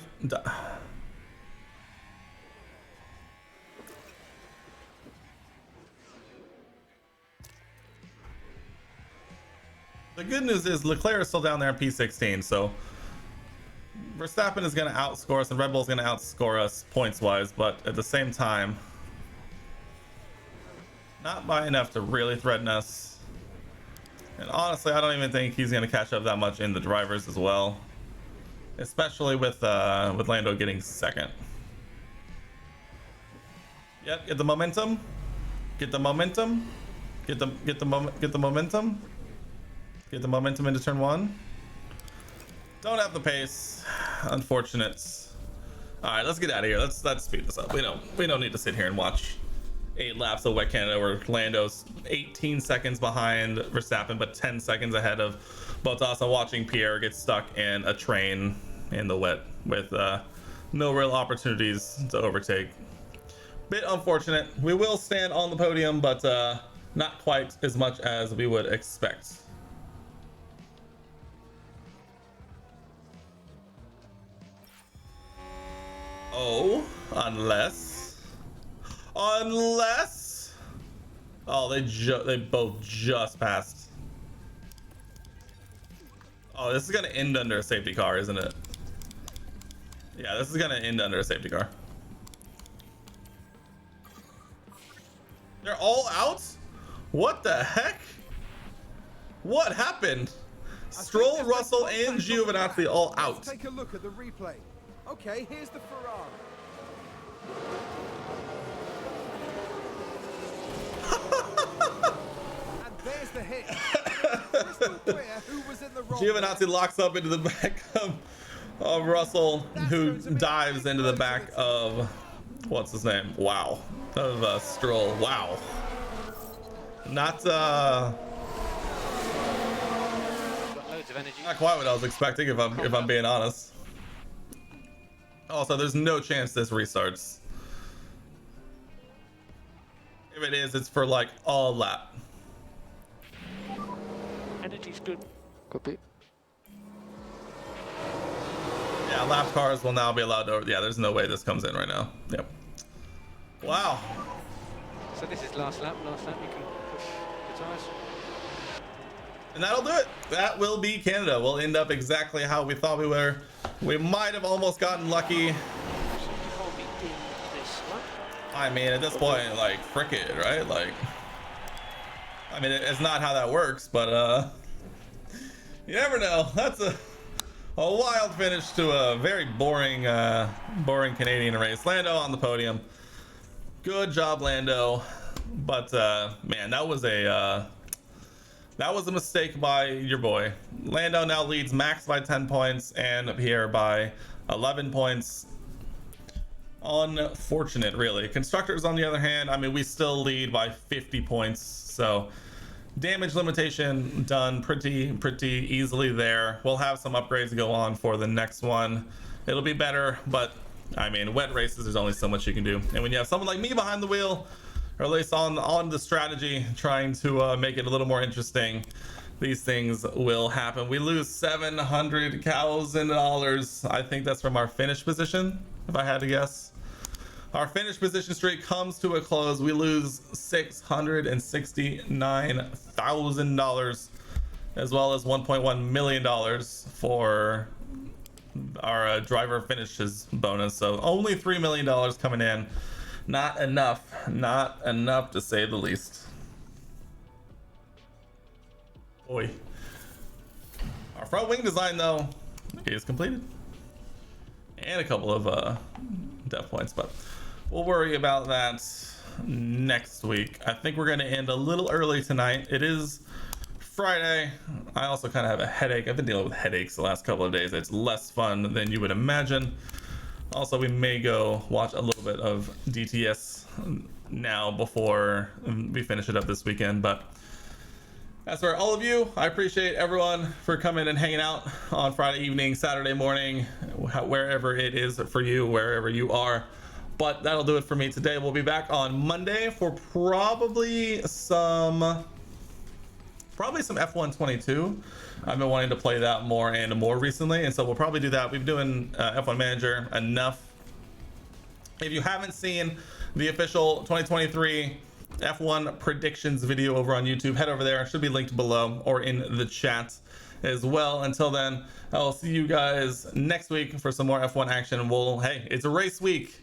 A: The good news is Leclerc is still down there in P16, so Verstappen is going to outscore us and Red Bull is going to outscore us points-wise, but at the same time, not by enough to really threaten us. And honestly, I don't even think he's going to catch up that much in the drivers as well, especially with Lando getting second. Yep, get the momentum. Get the momentum. Get the momentum. Get the momentum into turn one. Don't have the pace. Unfortunate. All right, let's get out of here. Let's speed this up. We don't need to sit here and watch 8 laps of Wet Canada where Lando's 18 seconds behind Verstappen, but 10 seconds ahead of Bottas, and watching Pierre get stuck in a train in the wet with no real opportunities to overtake. Bit unfortunate. We will stand on the podium, but not quite as much as we would expect. Oh, unless oh, they both just passed. Oh, this is gonna end under a safety car, isn't it? Yeah, this is gonna end under a safety car. They're all out? What the heck? What happened? Stroll, Russell, and Giovinazzi all out.
B: Let's take a look at the replay. Okay, here's the Ferrari. And there's the hit. It's crystal clear who was in the wrong.
A: Giovinazzi locks up into the back of Russell, who dives into the back of, what's his name? Wow. Of Stroll. Wow. Not
C: Got loads of energy.
A: not quite what I was expecting, if I'm being honest. Also, there's no chance this restarts. If it is, it's for like a lap.
E: Energy's good.
F: Copy.
A: Yeah, lap cars will now be allowed to. Yeah, there's no way this comes in right now. Yep. Wow.
C: So this is last lap. Last lap, you can push the tyres.
A: And that'll do it. That will be Canada. We'll end up exactly how we thought we were. We might have almost gotten lucky.
E: So you can't be doing this, right?
A: I mean, at this point, like, frick it, right? Like, I mean, it's not how that works, but you never know. That's a A wild finish to a very boring, boring Canadian race. Lando on the podium. Good job, Lando. But man, that was a mistake by your boy. Lando now leads Max by 10 points and Pierre by 11 points. Unfortunate, really. Constructors, on the other hand, I mean, we still lead by 50 points. So damage limitation done pretty easily there. We'll have some upgrades to go on for the next one. It'll be better, but I mean, wet races, there's only so much you can do. And when you have someone like me behind the wheel, or at least on the strategy, trying to make it a little more interesting, these things will happen. We lose $700,000. I think that's from our finish position, if I had to guess. Our finish position streak comes to a close. We lose $669,000, as well as $1.1 million for our driver finishes bonus. So only $3 million coming in. Not enough to say the least. Boy. Our front wing design, though, is completed. And a couple of dev points, but we'll worry about that next week. I think we're going to end a little early tonight. It is Friday. I also kind of have a headache. I've been dealing with headaches the last couple of days. It's less fun than you would imagine. Also, we may go watch a little bit of DTS now before we finish it up this weekend. But as for all of you, I appreciate everyone for coming and hanging out on Friday evening, Saturday morning, wherever it is for you, wherever you are. But that'll do it for me today. We'll be back on Monday for probably some F1 22. I've been wanting to play that more and more recently, and so we'll probably do that. We've been doing F1 Manager enough. If you haven't seen the official 2023 F1 predictions video over on YouTube, head over there. It should be linked below or in the chat as well. Until then, I'll see you guys next week for some more F1 action. Hey, it's a race week.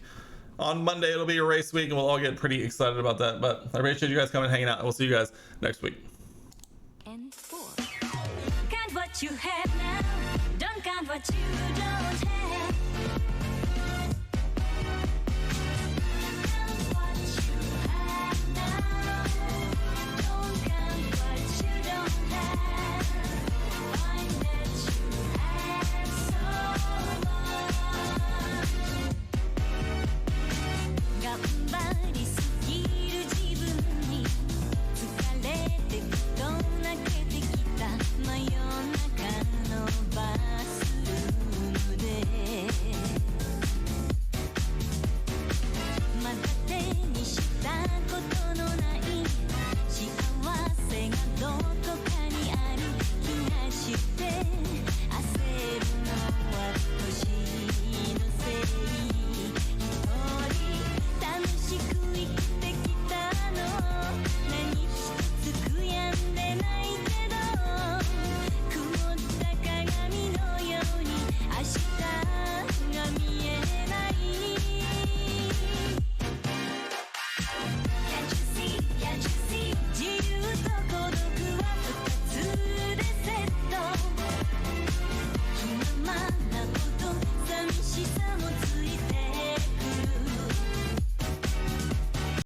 A: On Monday, it'll be a race week, and we'll all get pretty excited about that. But I appreciate you guys coming and hanging out, and we'll see you guys next week.
G: Count what you have now, don't count what you don't have.